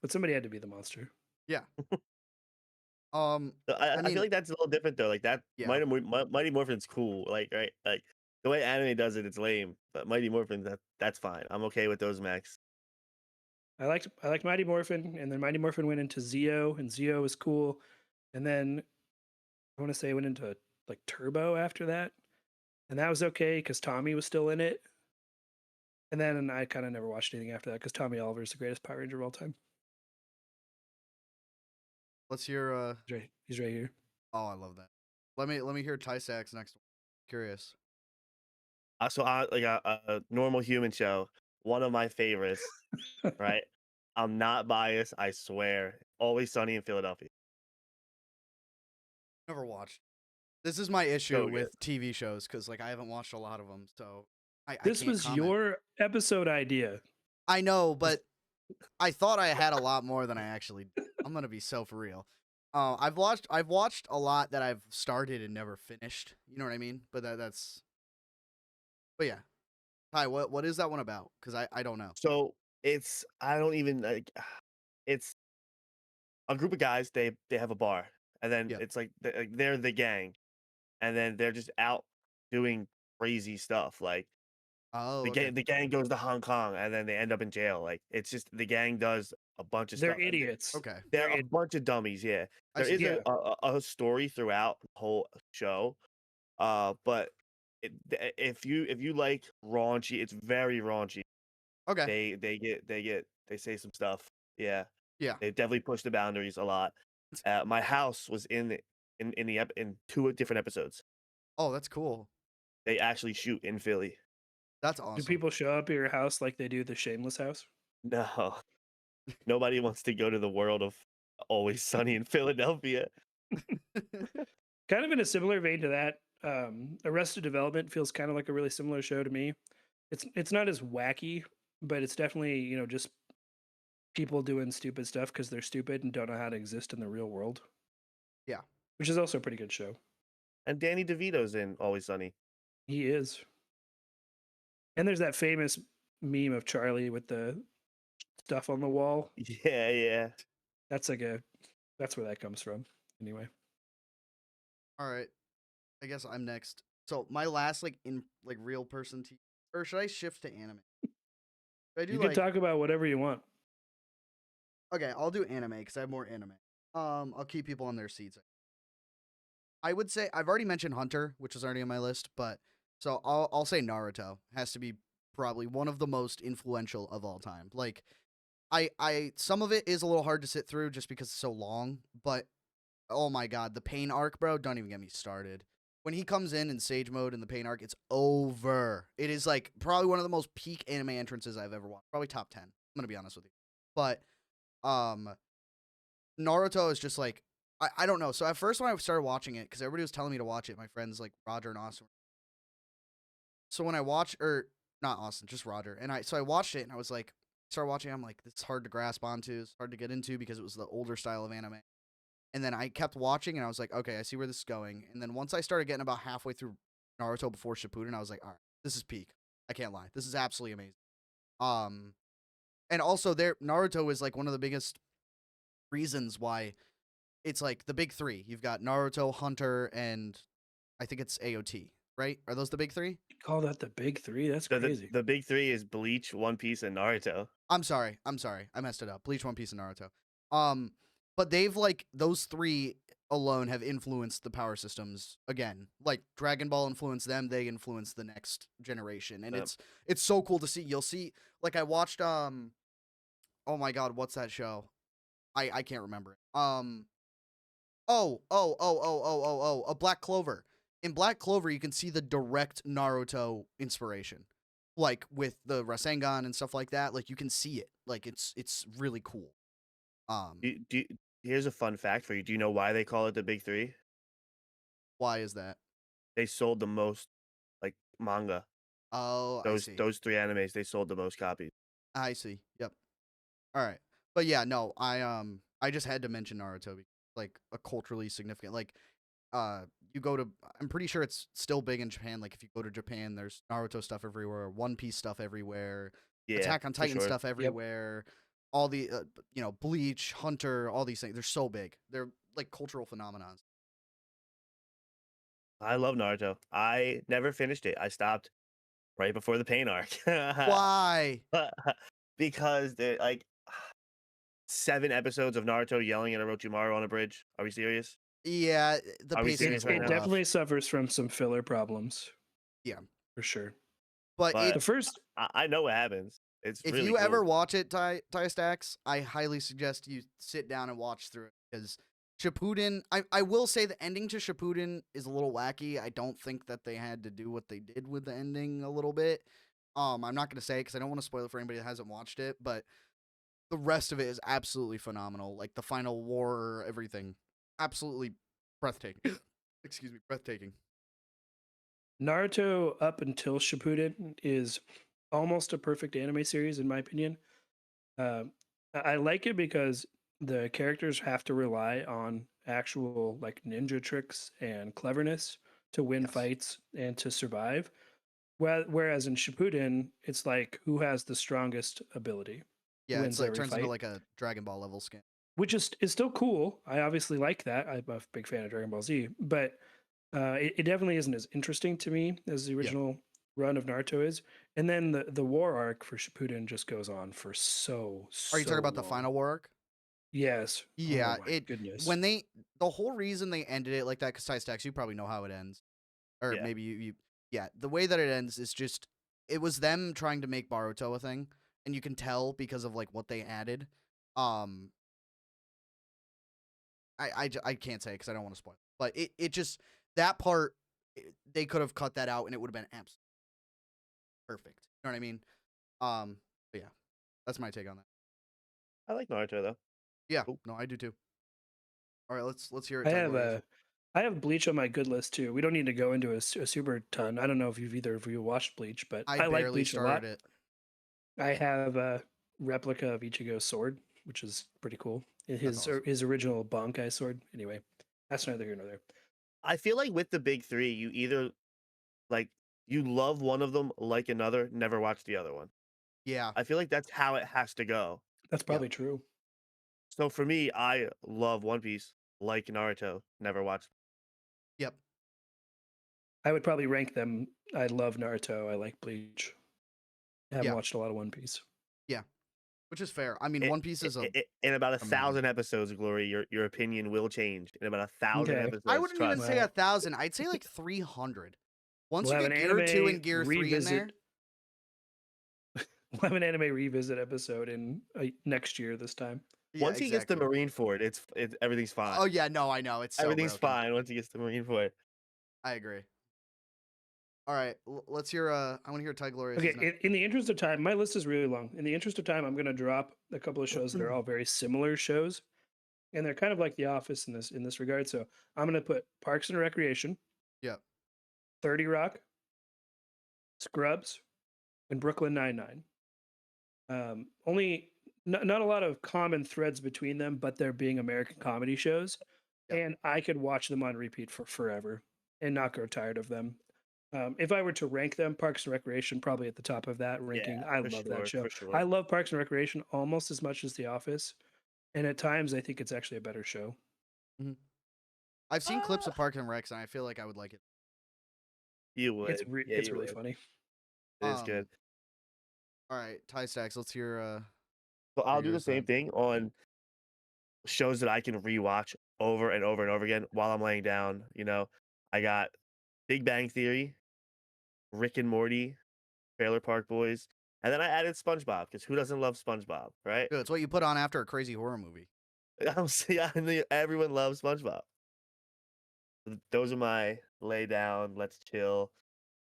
But somebody had to be the monster. Yeah. So I I feel mean, like that's a little different though. Like that yeah. Mighty Morphin's cool. Like right, like the way anime does it, it's lame. But Mighty Morphin, that's fine. I'm okay with those mechs. I liked Mighty Morphin, and then Mighty Morphin went into Zeo, and Zeo was cool. And then I want to say it went into like Turbo after that, and that was okay because Tommy was still in it. And then I kind of never watched anything after that because Tommy Oliver is the greatest Power Ranger of all time. Let's hear He's right here. oh, I love that. Let me hear Tysack's next one. Curious. So like a normal human show, one of my favorites. Right, I'm not biased. I swear. Always Sunny in Philadelphia. Never watched. This is my issue So good. with TV shows because like I haven't watched a lot of them, so I This can't was comment. your episode idea. I know, but I thought I had a lot more than I actually did. I'm gonna be so for real. I've watched a lot that I've started and never finished. You know what I mean? But but yeah. Ty, what is that one about? Because I don't know. So it's I don't even like. It's a group of guys. They have a bar, and then Yep. it's like they're the gang, and then they're just out doing crazy stuff. Like Oh, the okay. gang goes to Hong Kong, and then they end up in jail. Like it's just the gang does a bunch of They're stuff. And idiots. Okay. they're They're a bunch of dummies. Yeah, I there see. is Yeah. a story throughout the whole show. But if you like raunchy, it's very raunchy. Okay. They say some stuff. Yeah, Yeah. they definitely push the boundaries a lot. My house was in 2 different episodes. Oh, that's cool. They actually shoot in Philly. That's Do awesome. people show up at your house like they do the Shameless house? No, nobody wants to go to the world of Always Sunny in Philadelphia. Kind of in a similar vein to that, Arrested Development feels kind of like a really similar show to me. It's not as wacky, but it's definitely just people doing stupid stuff because they're stupid and don't know how to exist in the real world. Yeah. Which is also a pretty good show. And Danny DeVito's in Always Sunny. He is. And there's that famous meme of Charlie with the stuff on the wall. Yeah, yeah. That's where that comes from. Anyway. All right. I guess I'm next. So my last real person TV, or should I shift to anime? Should I do You can talk about whatever you want. Okay, I'll do anime because I have more anime. I'll keep people on their seats. I would say I've already mentioned Hunter, which was already on my list, but so I'll say Naruto has to be probably one of the most influential of all time. Like I some of it is a little hard to sit through just because it's so long, but oh my god, the pain arc, bro, don't even get me started. When he comes in Sage mode in the pain arc, it's over. It is like probably one of the most peak anime entrances I've ever watched. Probably top 10. I'm going to be honest with you. But Naruto is just like I don't know. So at first when I started watching it, because everybody was telling me to watch it, my friends like Roger and Austin. So when I watched, or not Austin, just Roger, and I watched it and I was like, started watching. I'm like, this is hard to grasp onto. It's hard to get into because it was the older style of anime. And then I kept watching and I was like, okay, I see where this is going. And then once I started getting about halfway through Naruto before Shippuden, I was like, all right, this is peak. I can't lie. This is absolutely amazing. Um, and also there, Naruto is like one of the biggest reasons why it's like the big three. You've got Naruto, Hunter, and I think it's AOT, right? Are those the big three? You call that the big three? That's The, crazy. the big three is Bleach, One Piece, and Naruto. I'm sorry. I messed it up. Bleach, One Piece, and Naruto. But they've like those three alone have influenced the power systems again. Like Dragon Ball influenced them, they influenced the next generation. And Yep. it's so cool to see. You'll see like I watched oh my god, what's that show? I can't remember it. A Black Clover. In Black Clover, you can see the direct Naruto inspiration. Like with the Rasengan and stuff like that. Like you can see it. Like it's really cool. Here's a fun fact for you. Do you know why they call it the big three? Why is that? They sold the most like manga. Oh, I see. Those three animes, they sold the most copies. I see. Yep. All right. But yeah, no, I just had to mention Naruto because like a culturally significant like you go to I'm pretty sure it's still big in Japan. Like if you go to Japan, there's Naruto stuff everywhere, One Piece stuff everywhere, Yeah, Attack on for Titan sure. stuff everywhere. All the Bleach, Hunter, all these things. They're so big. They're like cultural phenomenons. I love Naruto. I never finished it. I stopped right before the pain arc. Why? Because they're like 7 episodes of Naruto yelling at Orochimaru on a bridge. Are we serious? Yeah, the Are we pacing serious is It, right a it now? little rough. definitely suffers from some filler problems. Yeah. For sure. But But The first I know what happens. It's if really you ever cool. watch it, Ty Stacks, I highly suggest you sit down and watch through it because Shippuden. I will say the ending to Shippuden is a little wacky. I don't think that they had to do what they did with the ending a little bit. I'm not gonna say because I don't want to spoil it for anybody that hasn't watched it, but the rest of it is absolutely phenomenal. Like the final war, everything, absolutely breathtaking. Excuse me, breathtaking. Naruto up until Shippuden is almost a perfect anime series in my opinion. I like it because the characters have to rely on actual like ninja tricks and cleverness to win Yes. fights and to survive. Whereas in Shippuden, it's like who has the strongest ability Yeah, wins it every turns into fight, like a Dragon Ball level skin. which is still cool. I obviously like that. I'm a big fan of Dragon Ball Z, but it definitely isn't as interesting to me as the Yeah. original run of Naruto is. And then the war arc for Shippuden just goes on for so Are you talking about the long. final war arc? Yes. Yeah, Oh my goodness. when the whole reason they ended it like that, because Stacks, you probably know how it ends, or Yeah. maybe yeah, the way that it ends is just it was them trying to make Baruto a thing, and you can tell because of like what they added. I can't say because I don't want to spoil, but it just that part they could have cut that out and it would have been absolutely perfect. You know what I mean? But yeah, that's my take on that. I like Naruto though. Yeah, Cool. no, I do too. All right, let's hear it. I Ty have Glorious. I have Bleach on my good list too. We don't need to go into a super ton. I don't know if you've either of you watched Bleach, but I I like barely Bleach a lot. started it. I have a replica of Ichigo's sword, which is pretty cool. awesome. His original Bankai sword. Anyway, that's neither here nor there. I feel like with the big three, you either like you love one of them like another, never watch the other one. Yeah, I feel like that's how it has to go. That's probably true. So for me, I love One Piece like Naruto, never watched. yep. I would probably rank them. I love Naruto. I like Bleach. I haven't Yeah. watched a lot of One Piece. Which is fair. I mean, One Piece is a. In about amazing. 1,000 episodes, Glory, your opinion will change. In about 1,000 Okay. episodes, I wouldn't even trust. say Wow. 1,000. I'd say like 300. Once We'll you have get an Gear 2 anime and Gear 3 in revisit. there. We'll have an anime revisit episode in next year this time. Yeah, Once he gets the exactly. Marine Ford, it's everything's fine. Oh yeah, no, I know it's so Everything's broken. fine once he gets the Marine Ford. I agree. All right, let's hear. I want to hear Ty Glorious. Okay, in the interest of time, my list is really long. In the interest of time, I'm going to drop a couple of shows that are all very similar shows. and they're kind of like The Office in this regard. So I'm gonna put Parks and Recreation, Yep. 30 Rock, Scrubs, and Brooklyn Nine-Nine. Only not a lot of common threads between them, but they're being American comedy shows, Yep. and I could watch them on repeat for forever and not grow tired of them. If I were to rank them, Parks and Recreation probably at the top of that ranking. Yeah, I for love that sure, show. for I sure. love Parks and Recreation almost as much as The Office, and at times I think it's actually a better show. Mhm. I've seen clips Ah, of Parks and Recs, and I feel like I would like it. you would. Yeah, It's you really would. funny. It is good. Um. All right, Ty Stacks. Let's hear. So Hear I'll do the yours same then. thing on shows that I can rewatch over and over and over again while I'm laying down. I got Big Bang Theory, Rick and Morty, Trailer Park Boys, and then I added SpongeBob because who doesn't love SpongeBob, right? Good. It's what you put on after a crazy horror movie. Yeah, everyone loves SpongeBob. Those are my lay down, let's chill,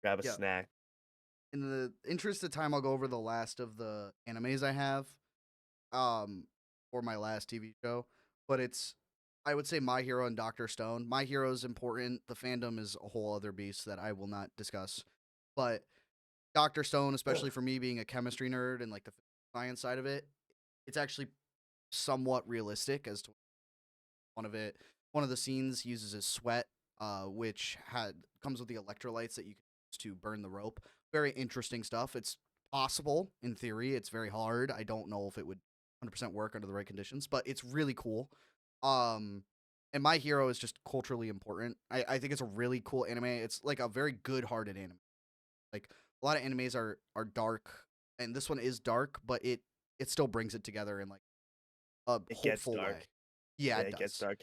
grab a Yeah. snack. In the interest of time, I'll go over the last of the animes I have, for my last TV show. But I would say My Hero and Doctor Stone. My Hero is important. The fandom is a whole other beast that I will not discuss. But Doctor Stone, especially for me being a chemistry nerd and like the science side of it, it's actually somewhat realistic as to one of the scenes uses his sweat, which had comes with the electrolytes that you can use to burn the rope. Very interesting stuff. It's possible in theory. It's very hard. I don't know if it would 100% work under the right conditions, but it's really cool. Um, and My Hero is just culturally important. I think it's a really cool anime. It's like a very good-hearted anime. Like a lot of animes are dark, and this one is dark, but it still brings it together in like a It gets hopeful way. dark. Yeah, Yeah, it it gets does. dark.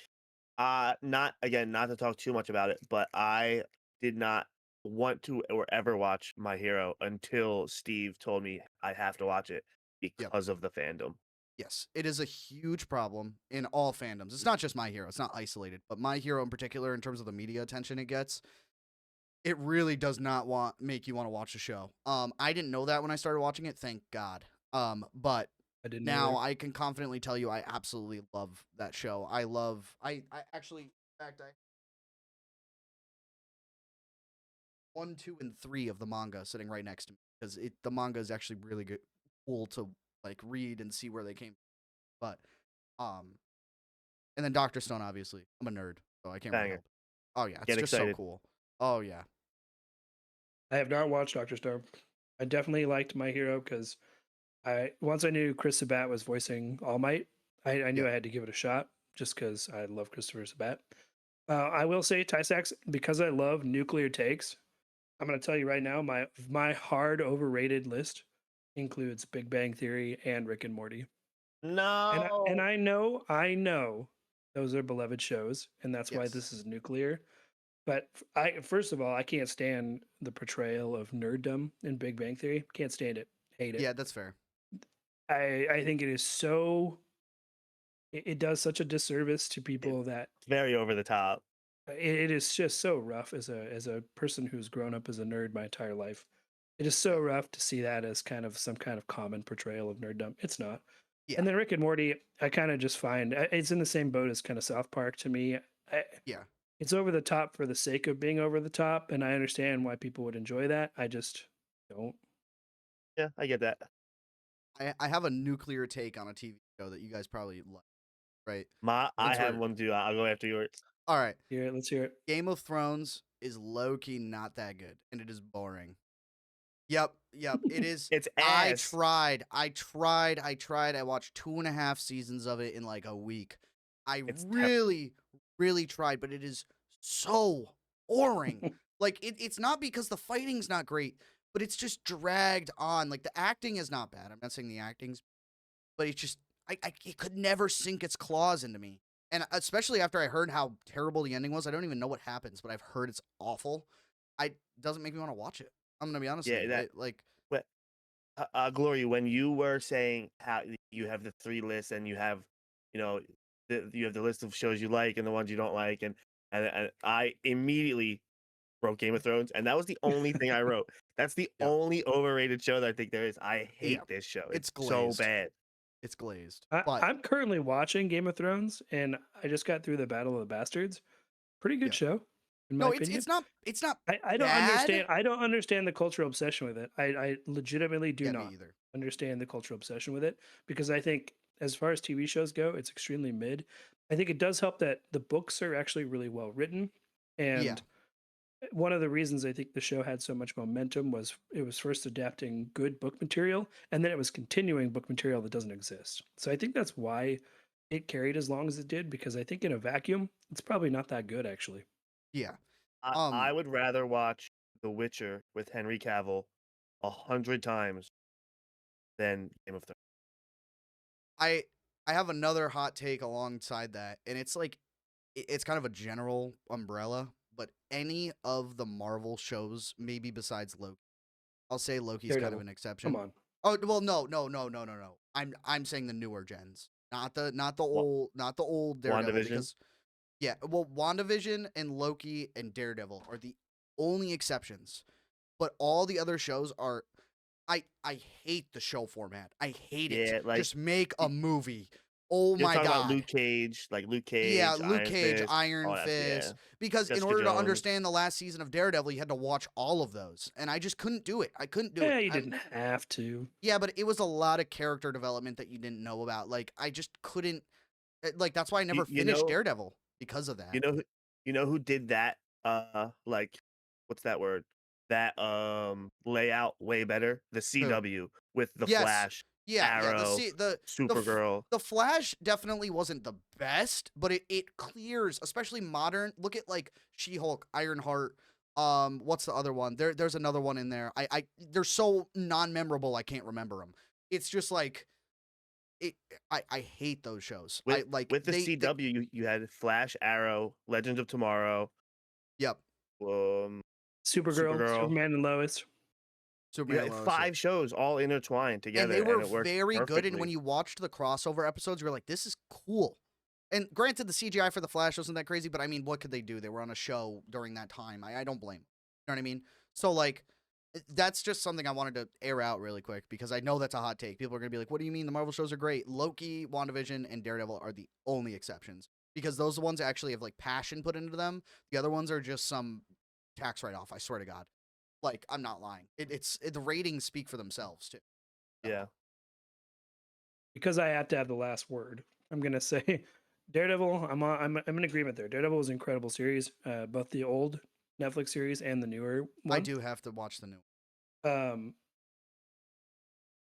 Not to talk too much about it, but I did not want to or ever watch My Hero until Steve told me I have to watch it Yep. because of the fandom. Yes, it is a huge problem in all fandoms. It's not just My Hero, it's not isolated, but My Hero in particular, in terms of the media attention it gets, it really does not make you want to watch the show. I didn't know that when I started watching it, thank God. But I didn't now either. I can confidently tell you I absolutely love that show. I actually, in fact, I 1, 2, and 3 of the manga sitting right next to me because the manga is actually really good, cool to like read and see where they came. But um, and then Doctor Stone, obviously. I'm a nerd, so I can't really Banger. help it. Oh yeah, it's Get just so excited. cool. Oh yeah. I have not watched Doctor Stone. I definitely liked My Hero because once I knew Chris Sabat was voicing All Might, I knew Yep. I had to give it a shot just because I love Christopher Sabat. I will say, Tysax, because I love nuclear takes, I'm going to tell you right now, my hard overrated list includes Big Bang Theory and Rick and Morty. And No. I know those are beloved shows, and that's why Yes. this is nuclear. But I first of all, I can't stand the portrayal of nerddom in Big Bang Theory. Can't stand it. Hate it. Yeah, that's fair. I think it is so it does such a disservice to It's people that very over the top. it is just so rough as a person who's grown up as a nerd my entire life. It is so Yep. rough to see that as kind of some kind of common portrayal of nerddom. It's not. Yeah. And then Rick and Morty, I kind of just find it's in the same boat as kind of South Park to me. Yeah. It's over the top for the sake of being over the top, and I understand why people would enjoy that. I just don't. Yeah, I get that. I have a nuclear take on a TV show that you guys probably like, right? I Since have we're one too. I'll go after yours. all right. Hear it. Let's hear it. Game of Thrones is low key not that good, and it is boring. Yep, it is. It's I ass. tried. I watched 2.5 seasons of it in like a week. I It's really, really tried, but it is so boring. Like it's not because the fighting's not great, but it's just dragged on. Like the acting is not bad. I'm not saying the acting's, but it's just it could never sink its claws into me. And especially after I heard how terrible the ending was, I don't even know what happens, but I've heard it's awful. I doesn't make me want to watch it. I'm gonna be honest with yeah, you. that Like but Glory, when you were saying how you have the 3 lists and you have, you have the list of shows you like and the ones you don't like, and I immediately wrote Game of Thrones, and that was the only thing I wrote. That's the Yep. only overrated show that I think there is. I Yeah, hate this show. it's It's so glazed. bad. It's glazed. I, But I'm currently watching Game of Thrones, and I just got through the Battle of the Bastards. Pretty good yeah. show, in my No, opinion. it's not I don't bad. understand. I don't understand the cultural obsession with it. I legitimately do Yeah, me not either. understand the cultural obsession with it because I think as far as TV shows go, it's extremely mid. I think it does help that the books are actually really well written, Yeah. and one of the reasons I think the show had so much momentum was it was first adapting good book material, and then it was continuing book material that doesn't exist. So I think that's why it carried as long as it did because I think in a vacuum, it's probably not that good actually. Yeah. I would rather watch The Witcher with Henry Cavill 100 times than Game of Thrones. I I have another hot take alongside that, and it's like it's kind of a general umbrella, but any of the Marvel shows, maybe besides Loki, I'll say Loki's kind of Daredevil, an come exception. on. Oh well, no. I'm saying the newer gens, not the Wa- old Daredevil, WandaVision. because yeah, well, WandaVision and Loki and Daredevil are the only exceptions, but all the other shows are. I hate the show format. I hate it. Yeah, like Just make a y- movie. Oh you're my talking about god. Luke Cage, like Luke Yeah, Cage, Luke Iron Cage, Fist, Iron all that. Yeah, Fist. Because in Jessica order to Jones. understand the last season of Daredevil, you had to watch all of those, and I just couldn't do it. I couldn't do it. Yeah, you didn't have to. Yeah, but it was a lot of character development that you didn't know about. Like I just couldn't. Like that's why I You, never you finished know, Daredevil because of you that. know, you know who did that? Like, what's that word? That layout way better. The Who? CW with the Yes. Flash, Yeah, yeah. Arrow, The F- Supergirl. the Flash definitely wasn't the best, but it clears, especially modern. Look at like She-Hulk, Ironheart. What's the other one? There's another one in there. I they're so non-memorable. I can't remember them. It's just like it. I hate those shows. With I like with the they. CW, you had Flash, Arrow, Legends of Tomorrow, Yep. um, Supergirl, Supergirl. Superman and Lois. You Superman and had Lois. Yeah. 5 shows all intertwined And together, they and were it worked very good. And when perfectly. you watched the crossover episodes, you were like, "This is cool." And granted, the CGI for the Flash wasn't that crazy, but I mean, what could they do? They were on a show during that time. I don't blame 'em. You know what I mean? So like, that's just something I wanted to air out really quick because I know that's a hot take. People are gonna be like, "What do you mean the Marvel shows are great?" Loki, WandaVision, and Daredevil are the only exceptions because those ones actually have like passion put into them. The other ones are just some tax write off. I swear to God. Like I'm not lying. The ratings speak for themselves too. So, Yeah. Because I have to have the last word, I'm gonna say Daredevil. I'm in agreement there. Daredevil was an incredible series, both the old Netflix series and the newer I one. do have to watch the new. Um,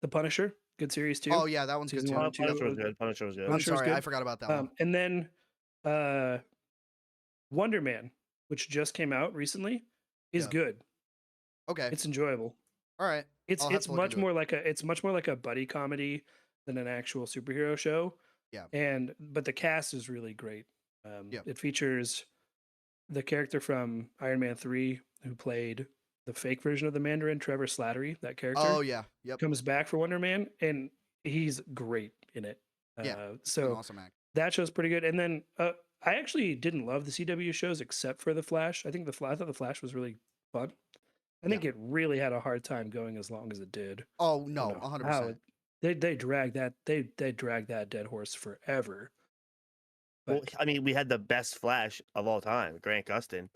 The Punisher, good series too. Oh yeah, that one's good Season one too. and two. Yep. Punisher was good. Punisher was good. I'm Punisher was sorry, I good. forgot about that one. And then uh, Wonder Man, which just came out recently, is Yep. good. Okay. It's enjoyable. All right. It's I'll have it's to look much into it. more like a buddy comedy than an actual superhero show. Yeah. But the cast is really great. Yep. It features the character from Iron Man 3 who played the fake version of the Mandarin, Trevor Slattery. That character Oh yeah. Yep. comes back for Wonder Man, and he's great in it. Yeah. He's an So awesome actor. that show's pretty good. And then I actually didn't love the CW shows except for the Flash. I thought the Flash was really fun. I Yeah. think it really had a hard time going as long as it did. Oh I no, don't know 100%. they dragged they dragged that dead horse forever. Well, But I mean, we had the best Flash of all time, Grant Gustin.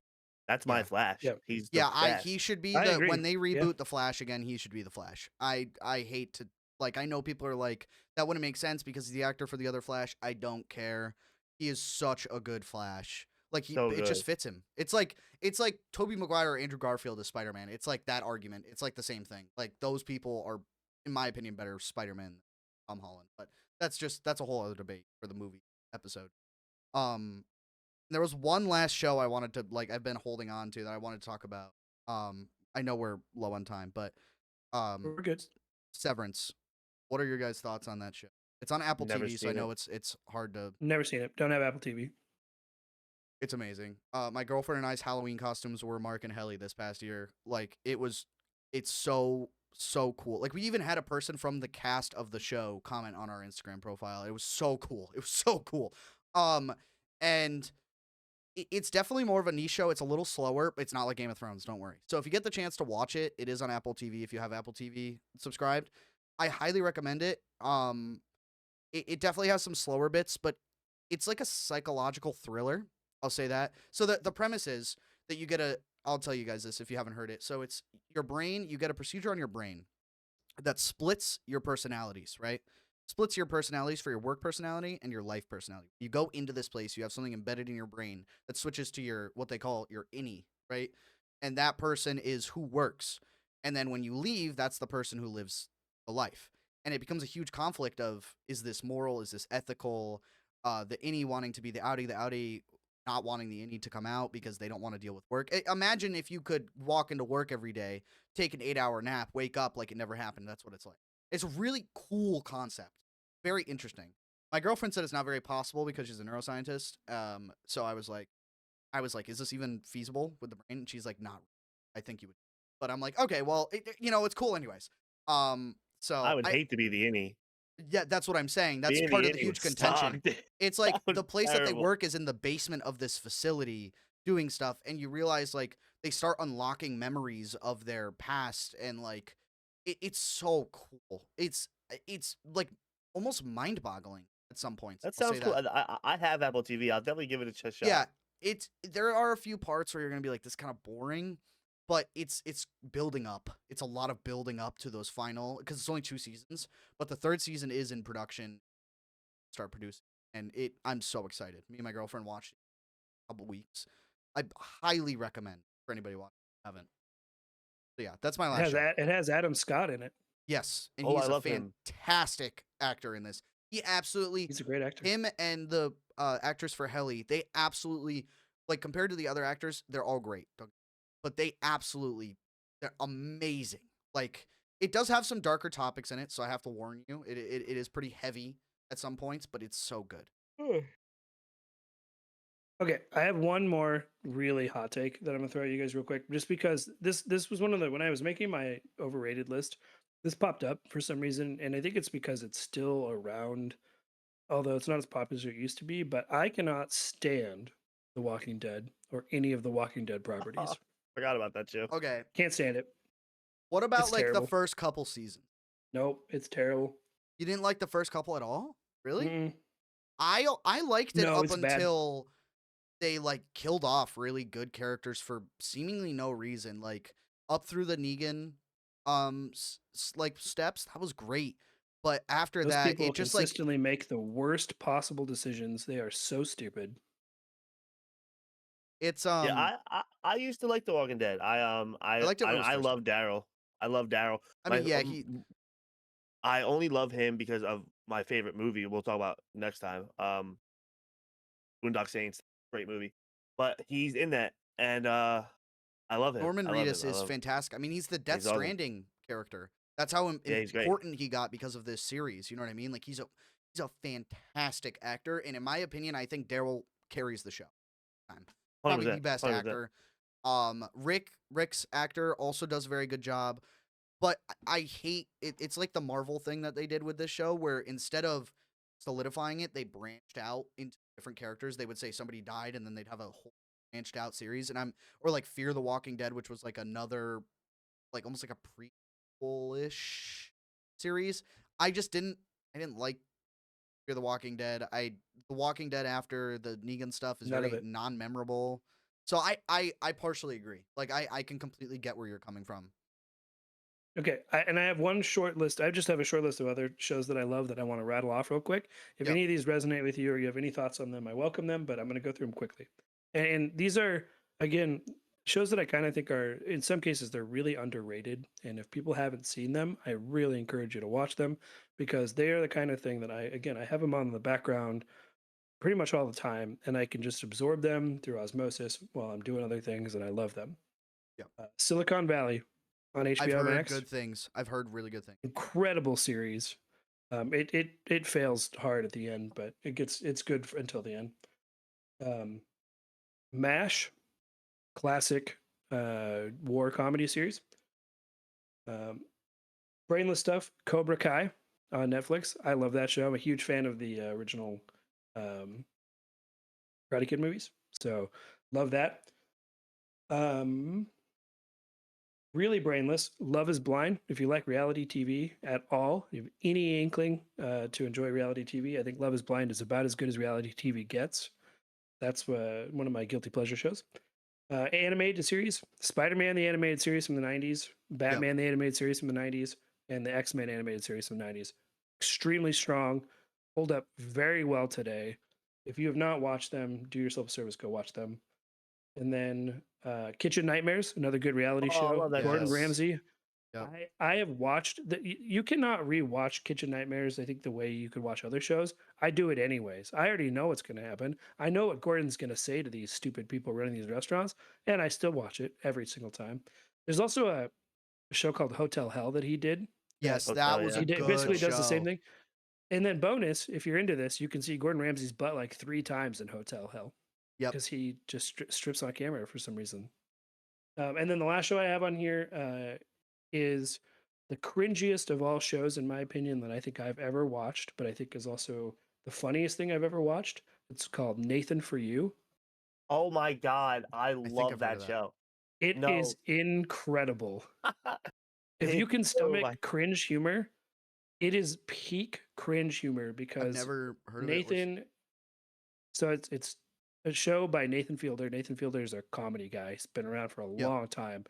That's my Yeah. Flash. yeah, He's the Yeah, best. he should be I the agree. when they Yeah. reboot the Flash again, he should be the Flash. I hate to like I know people are like that wouldn't make sense because he's the actor for the other Flash. I don't care. He is such a good Flash. Like So it just good. fits him. It's like Tobey Maguire or Andrew Garfield as Spider-Man. It's like that argument. It's like the same thing. Like those people are in my opinion better Spider-Man than Tom Holland. But that's a whole other debate for the movie episode. Um there was one last show I wanted to like I've been holding on to that I wanted to talk about. I know we're low on time, but We're good. Severance. What are your guys' thoughts on that show? It's on Apple Never TV, so I seen know it. it's hard to. Never seen it. Don't have Apple TV. It's amazing. My girlfriend and I's Halloween costumes were Mark and Helly this past year. Like it's so cool. Like we even had a person from the cast of the show comment on our Instagram profile. It was so cool. It was so cool. And it's definitely more of a niche show. It's a little slower, but it's not like Game of Thrones. Don't worry. So if you get the chance to watch it, it is on Apple TV. If you have Apple TV subscribed, I highly recommend it. it definitely has some slower bits, but it's like a psychological thriller. I'll say that. So the premise is that you get a. I'll tell you guys this if you haven't heard it. So it's your brain. You get a procedure on your brain that splits your personalities, right? Splits your personalities for your work personality and your life personality. You go into this place, you have something embedded in your brain that switches to your what they call your innie, right? And that person is who works. And then when you leave, that's the person who lives the life. And it becomes a huge conflict of is this moral, is this ethical? The innie wanting to be the outie not wanting the innie to come out because they don't want to deal with work. Imagine if you could walk into work every day, take an 8-hour nap, wake up like it never happened. That's what it's like. It's a really cool concept. Very interesting. My girlfriend said it's not very possible because she's a neuroscientist. So I was like, is this even feasible with the brain? And she's like, not. Really. I think you would. But I'm like, okay, well, it's cool anyways. I So would hate to be the innie. yeah, that's what I'm saying. That's Being part the of the innie would huge contention. suck. dude. It's like That would the be place that they terrible. work is in the basement of this facility doing stuff, and you realize like they start unlocking memories of their past, and like it's so cool. It's like almost mind-boggling at some points. That I'll say sounds cool. that. I have Apple TV. I'll definitely give it a Yeah, shot. there are a few parts where you're gonna be like, this kind of boring, but it's building up. It's a lot of building up to those final because it's only 2 seasons, but the third season is in production, start producing, and I'm so excited. Me and my girlfriend watched it a couple weeks. I highly recommend for anybody watching haven't. So yeah, that's my It last has show. it has Adam Scott in it. Yes, and Oh, I he's a love him. fantastic actor in this. He absolutely He's a great actor. him and the actress for Helly, they absolutely like compared to the other actors, they're all great. But they're amazing. Like it does have some darker topics in it, so I have to warn you. It is pretty heavy at some points, but it's so good. Okay, I have one more really hot take that I'm gonna throw at you guys real quick, just because this was one of the when I was making my overrated list, this popped up for some reason, and I think it's because it's still around, although it's not as popular as it used to be. But I cannot stand The Walking Dead or any of the Walking Dead properties. Forgot about that show. Okay. Can't stand it. What about It's like the terrible. first couple seasons? Nope, it's terrible. You didn't like the first couple at all? Really? Mm-mm. I liked it No, up it's bad. until they like killed off really good characters for seemingly no reason. Like up through the Negan like steps, that was great. But after Those that, people it just like consistently make the worst possible decisions. They are so stupid. it's Yeah, I used to like The Walking Dead. I liked it when it was I first love Daryl. I love Daryl. I My mean, yeah, he I only love him because of my favorite movie. We'll talk about next time. Boondock Saints, great movie. But he's in that, and I love him. Norman I love him. Reedus I is love. fantastic. I mean, he's the Death He's awesome. Stranding character. That's how Yeah, he's great. important he got because of this series. You know what I mean? Like he's a fantastic actor, and in my opinion, I think Daryl carries the show. Probably the 100%. best 100%. actor. Rick's actor also does a very good job, but I hate it. It's like the Marvel thing that they did with this show, where instead of solidifying it, they branched out into different characters. They would say somebody died, and then they'd have a whole branched out series. Or like Fear the Walking Dead, which was like another, like almost like a prequel-ish series. I didn't like Fear the Walking Dead. The Walking Dead after the Negan stuff is None of very it. non-memorable. So I partially agree. Like I can completely get where you're coming from. Okay, and I have one short list. I just have a short list of other shows that I love that I want to rattle off real quick. If Yep. any of these resonate with you or you have any thoughts on them, I welcome them, but I'm going to go through them quickly. And these are, again, shows that I kind of think are, in some cases, they're really underrated. And if people haven't seen them, I really encourage you to watch them because they are the kind of thing that I have them on in the background pretty much all the time, and I can just absorb them through osmosis while I'm doing other things, and I love them. Yep. Silicon Valley on I've HBO heard Max. good things. I've heard really good things. Incredible series. It fails hard at the end, but it's good until the end. MASH, classic war comedy series. Brainless Stuff, Cobra Kai on Netflix. I love that show. I'm a huge fan of the original Karate Kid movies, so love that. really brainless. Love is Blind. If you like reality TV at all, if you have any inkling to enjoy reality TV, I think Love is Blind is about as good as reality TV gets. That's one of my guilty pleasure shows. Animated series, Spider-Man the animated series from the 90s, Batman the animated series from the 90s, and the X-Men animated series from the 90s. Extremely strong, hold up very well today. If you have not watched them, do yourself a service, go watch them. And then Kitchen Nightmares, another good reality Oh, I show. love that Gordon show. Ramsay. Yep. I have watched that. You cannot rewatch Kitchen Nightmares, I think, the way you could watch other shows. I do it anyways. I already know what's going to happen. I know what Gordon's going to say to these stupid people running these restaurants, and I still watch it every single time. There's also a show called Hotel Hell that he did. Yes, Hotel, that was yeah. a He did, good basically show. does the same thing. And then bonus, if you're into this, you can see Gordon Ramsay's butt like 3 times in Hotel Hell. Yep. Because he just strips on camera for some reason. And then the last show I have on here is the cringiest of all shows, in my opinion, that I think I've ever watched, but I think is also the funniest thing I've ever watched. It's called Nathan for You. Oh my god, I think love I've heard that of that. show. It No. is incredible. If you It's can so stomach like- cringe humor, it is peak cringe humor I've because never heard of it. Nathan. So it's a show by Nathan Fielder. Nathan Fielder is a comedy guy. He's been around for a Yep. long time.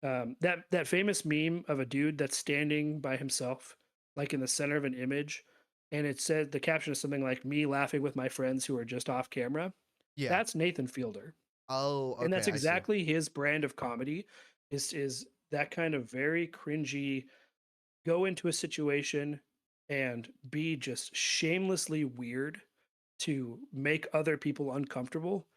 That famous meme of a dude that's standing by himself, like in the center of an image, and it said the caption is something like "me laughing with my friends who are just off camera." Yeah. That's Nathan Fielder, Oh, okay. and that's I see. exactly his brand of comedy. Is that kind of very cringy? Go into a situation and be just shamelessly weird to make other people uncomfortable.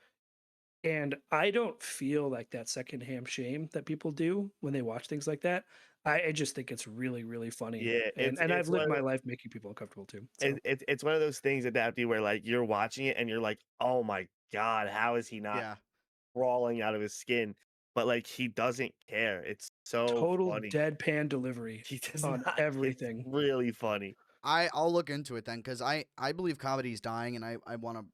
And I don't feel like that secondhand shame that people do when they watch things like that. I just think it's really, really funny. Yeah, And it's I've one lived of my the- life making people uncomfortable too. So it's one of those things adapted where like you're watching it and you're like, oh my god, how is he not Yeah. crawling out of his skin? But like he doesn't care. It's so total funny. deadpan delivery He does on not. everything. It's really funny. I'll look into it then because I believe comedy is dying and I want to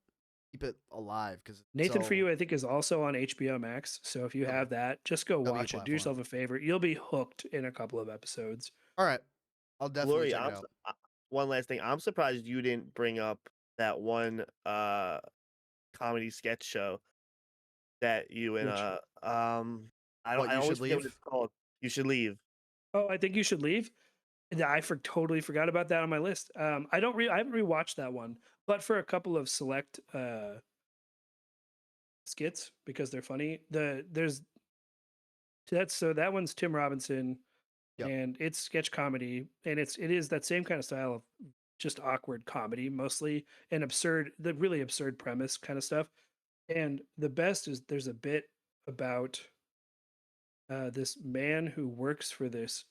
keep it alive because Nathan for You, I think, is also on HBO Max. So if you Okay. have that, just go W watch it. Do platform. yourself a favor. You'll be hooked in a couple of episodes. All right. I'll definitely Glory, check it out. one last thing. I'm surprised you didn't bring up that one comedy sketch show that you and Which- I don't What, I You always Should forget what Leave? it's called. You Should Leave. Oh, I think you should leave. Yeah, totally forgot about that on my list. I haven't rewatched that one, but for a couple of select skits because they're funny. That one's Tim Robinson, Yep. and it's sketch comedy, and it is that same kind of style of just awkward comedy, mostly and the really absurd premise kind of stuff. And the best is there's a bit about this man who works for this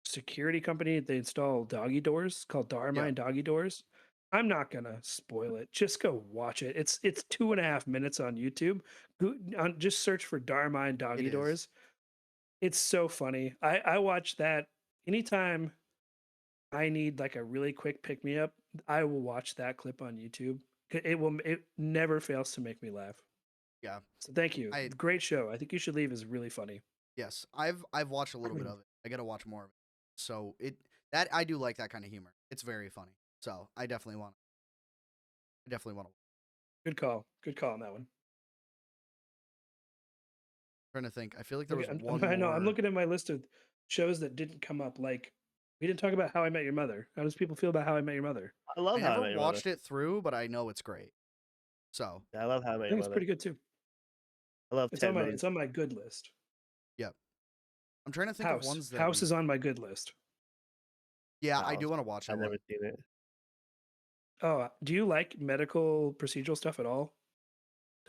security company. They install doggy doors called Darmine Doggy Doors. I'm not gonna spoil it. Just go watch it. It's 2.5 minutes on YouTube. Just search for Darmine Doggy It is. Doors. It's so funny. I watch that anytime I need like a really quick pick me up. I will watch that clip on YouTube. It never fails to make me laugh. Yeah. So thank you. I- Great show. I think You Should Leave is really funny. Yes. I've watched a little bit of it. I gotta watch more of it. So I do like that kind of humor. It's very funny. So I definitely want to. Good call. Good call on that one. Trying to think. I feel like there was Okay, one I know. I'm more. looking at my list of shows that didn't come up. Like, we didn't talk about How I Met Your Mother. How does people feel about How I Met Your Mother? I love I How I Met never Your watched Mother. it through, but I know it's great. So Yeah, I love How I I Met Your think it's Mother. pretty good too. I love It's Ted on my Mosby. it's on my good list. I'm trying to think of House. ones that House is on my good list. Yeah, I House. do want to watch I've that one. never seen it. Oh, do you like medical procedural stuff at all?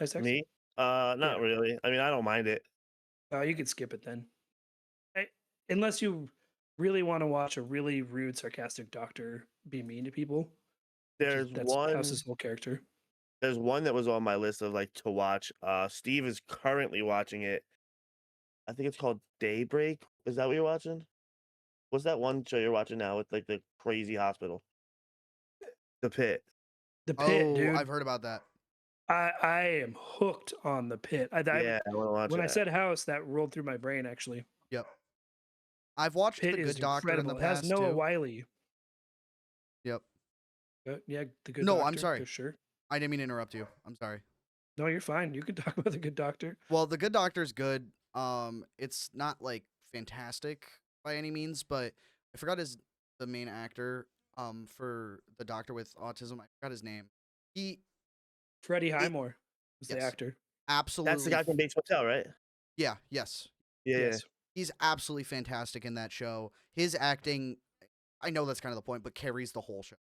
Tysex? Me? Not Yeah. really. I mean, I don't mind it. Oh, you could skip it then. Unless you really want to watch a really rude, sarcastic doctor be mean to people. There's That's one. House's whole character. There's one that was on my list of like to watch. Steve is currently watching it. I think it's called Daybreak. Is that what you're watching? What's that one show you're watching now with like the crazy hospital? The Pit. The Pit, Oh, dude. I've heard about that. I am hooked on The Pit. Yeah, I want to watch When I that. said House, that rolled through my brain actually. Yep. I've watched Pitt The is Good Doctor in the incredible. It has past Noah too. Wiley. Yep. Yeah, the Good No, Doctor. I'm sorry. For sure. I didn't mean to interrupt you. I'm sorry. No, you're fine. You can talk about the Good Doctor. Well, The Good Doctor's good. It's not like fantastic by any means, but I forgot the main actor for the doctor with autism. I forgot his name. He Freddie it Highmore is the yes, actor. That's the absolutely. guy from Bates Motel, right? Yeah, yes. Yeah. Yes. He's absolutely fantastic in that show. His acting, I know that's kind of the point, but carries the whole show.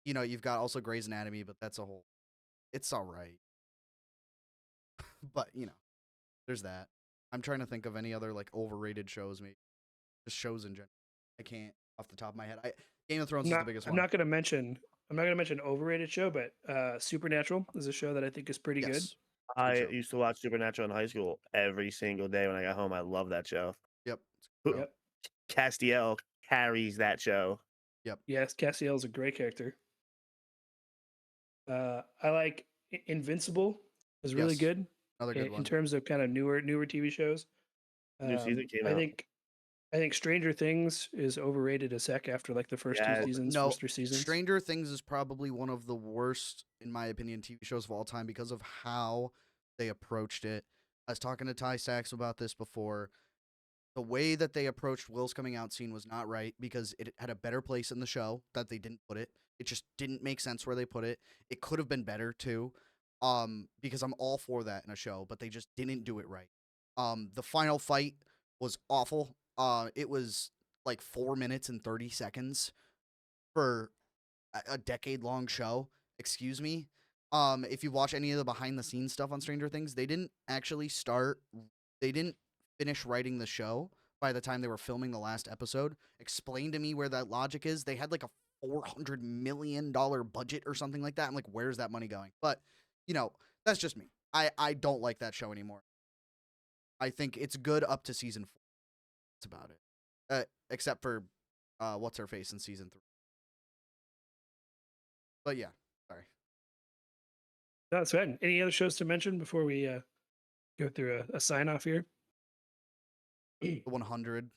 You've got also Grey's Anatomy, but it's all right. But, there's that. I'm trying to think of any other like overrated shows, maybe just shows in general. I can't off the top of my head. Game of Thrones is the biggest I'm one. not going to mention. I'm not going to mention overrated show, but Supernatural is a show that I think is pretty good. Yes. I used to watch Supernatural in high school every single day when I got home. I love that show. Yep. Yep. Castiel carries that show. Yep. Yes, Castiel is a great character. I like Invincible. Is really Yes. good Another good in one. terms of kind of newer TV shows. New season came I out. think Stranger Things is overrated a sec after like the first Yeah. two seasons, No, first 3 seasons. Stranger Things is probably one of the worst, in my opinion, TV shows of all time because of how they approached it. I was talking to Ty Sachs about this before. The way that they approached Will's coming out scene was not right because it had a better place in the show that they didn't put it. It just didn't make sense where they put it. It could have been better too, because I'm all for that in a show, but they just didn't do it right. The final fight was awful. It was like 4 minutes and 30 seconds for a decade-long show. Excuse me. If you watch any of the behind-the-scenes stuff on Stranger Things, they didn't finish writing the show by the time they were filming the last episode. Explain to me where that logic is. They had like a $400 million budget or something like that. I'm like, where's that money going? But, that's just me. I don't like that show anymore. I think it's good up to season 4. That's about it. Except for what's her face in season 3. But yeah, sorry. That's fine. Any other shows to mention before we go through a sign off here? The 100.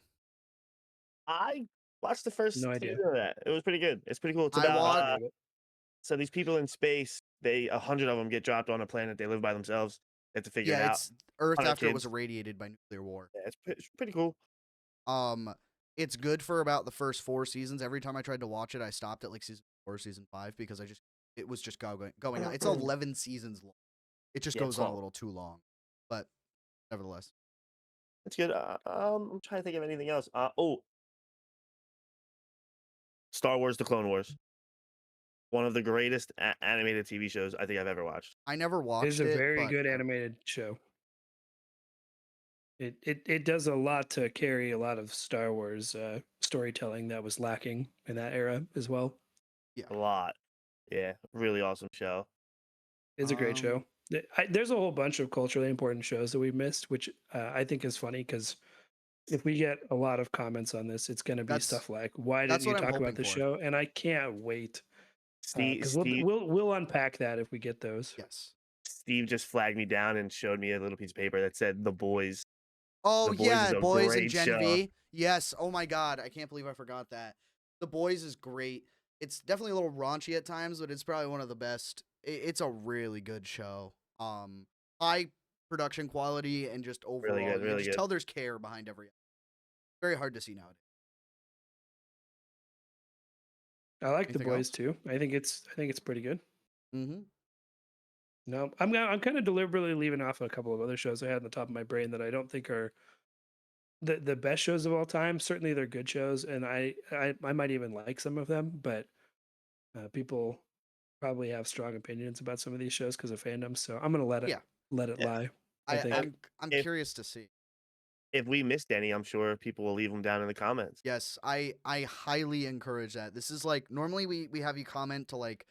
I watched the first No idea. season of that. It was pretty good. It's pretty cool. It's I about watched- so these people in space, 100 of them get dropped on a planet. They live by themselves. They have to figure it Yeah, out. it's Earth 100 after it was kids. irradiated by nuclear war. Yeah, it's pretty cool. It's good for about the first 4 seasons. Every time I tried to watch it, I stopped at like season 4, season 5 because it was just going on. It's 11 seasons long. It just Yeah, goes it's on a long. little too long, but nevertheless. It's good. I'm trying to think of anything else. Star Wars: The Clone Wars. One of the greatest animated TV shows I think I've ever watched. I never watched It is a very good animated show. It does a lot to carry a lot of Star Wars storytelling that was lacking in that era as well. A lot. Yeah, really awesome show. It's a great show. There's a whole bunch of culturally important shows that we missed, which I think is funny because if we get a lot of comments on this, it's going to be stuff like, "Why didn't you talk about the show?" And I can't wait because we'll unpack that if we get those. Yes. Steve just flagged me down and showed me a little piece of paper that said "The Boys." Oh The Boys yeah, is a Boys and great Gen show. V. Yes. Oh my God, I can't believe I forgot that. The Boys is great. It's definitely a little raunchy at times, but it's probably one of the best. It's a really good show. High production quality and just overall, Really good, you really just good. tell there's care behind every. Very hard to see nowadays. I like The Anything Boys else? too. I think it's pretty good. Mm-hmm. No, I'm kind of deliberately leaving off a couple of other shows I had on the top of my brain that I don't think are the best shows of all time. Certainly they're good shows, and I might even like some of them, but people probably have strong opinions about some of these shows because of fandom. So I'm gonna let it Yeah. lie. I think. I'm If- curious to see. If we missed any, I'm sure people will leave them down in the comments. Yes, I highly encourage that. This is like normally we have you comment to like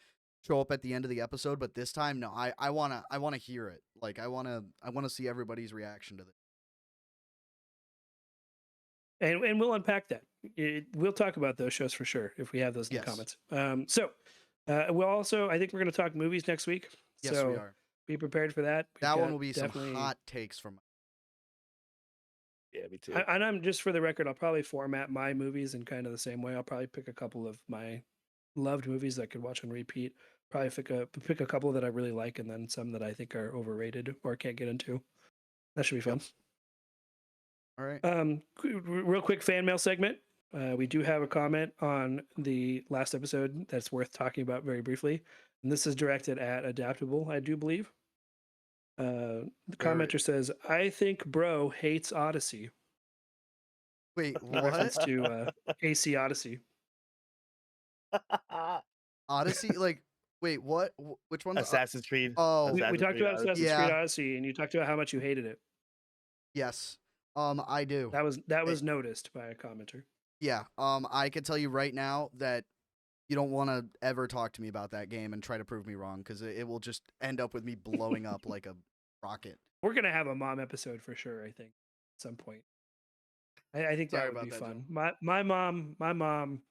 show up at the end of the episode, but this time no, I wanna hear it. Like I wanna see everybody's reaction to this. And we'll unpack that. We'll talk about those shows for sure if we have those in the comments. We'll also, I think we're going to talk movies next week. Yes, so we are. be prepared for that. That one will be some hot takes from Yeah, me too. And I'm just for the record, I'll probably format my movies in kind of the same way. I'll probably pick a couple of my loved movies that I could watch on repeat. Probably pick a couple that I really like, and then some that I think are overrated or can't get into. That should be fun. All right. Real quick fan mail segment. We do have a comment on the last episode that's worth talking about very briefly, and this is directed at Adaptable, I do believe. The commenter says, "I think bro hates Odyssey." Wait, In reference what? to AC Odyssey. Odyssey? Like, wait, what? Which one's Assassin's Creed. Oh, We Assassin's talked Creed about Odyssey. Assassin's Yeah. Creed Odyssey, and you talked about how much you hated it. yes. I do. That was noticed by a commenter. Yeah. I can tell you right now that you don't want to ever talk to me about that game and try to prove me wrong because it will just end up with me blowing up like a rocket. We're gonna have a mom episode for sure. I think at some point. I think Sorry that would about be that, fun. My mom.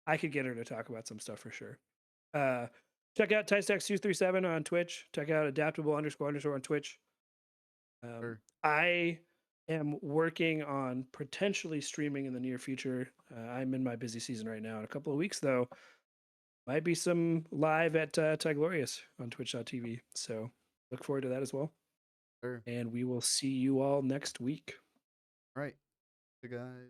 I could get her to talk about some stuff for sure. Check out TyStax237 on Twitch. Check out adaptable__ on Twitch. Sure. I am working on potentially streaming in the near future. I'm in my busy season right now. In a couple of weeks, though, might be some live at Tyglorious on twitch.tv. So look forward to that as well. Sure. And we will see you all next week. All right. Hey, guys.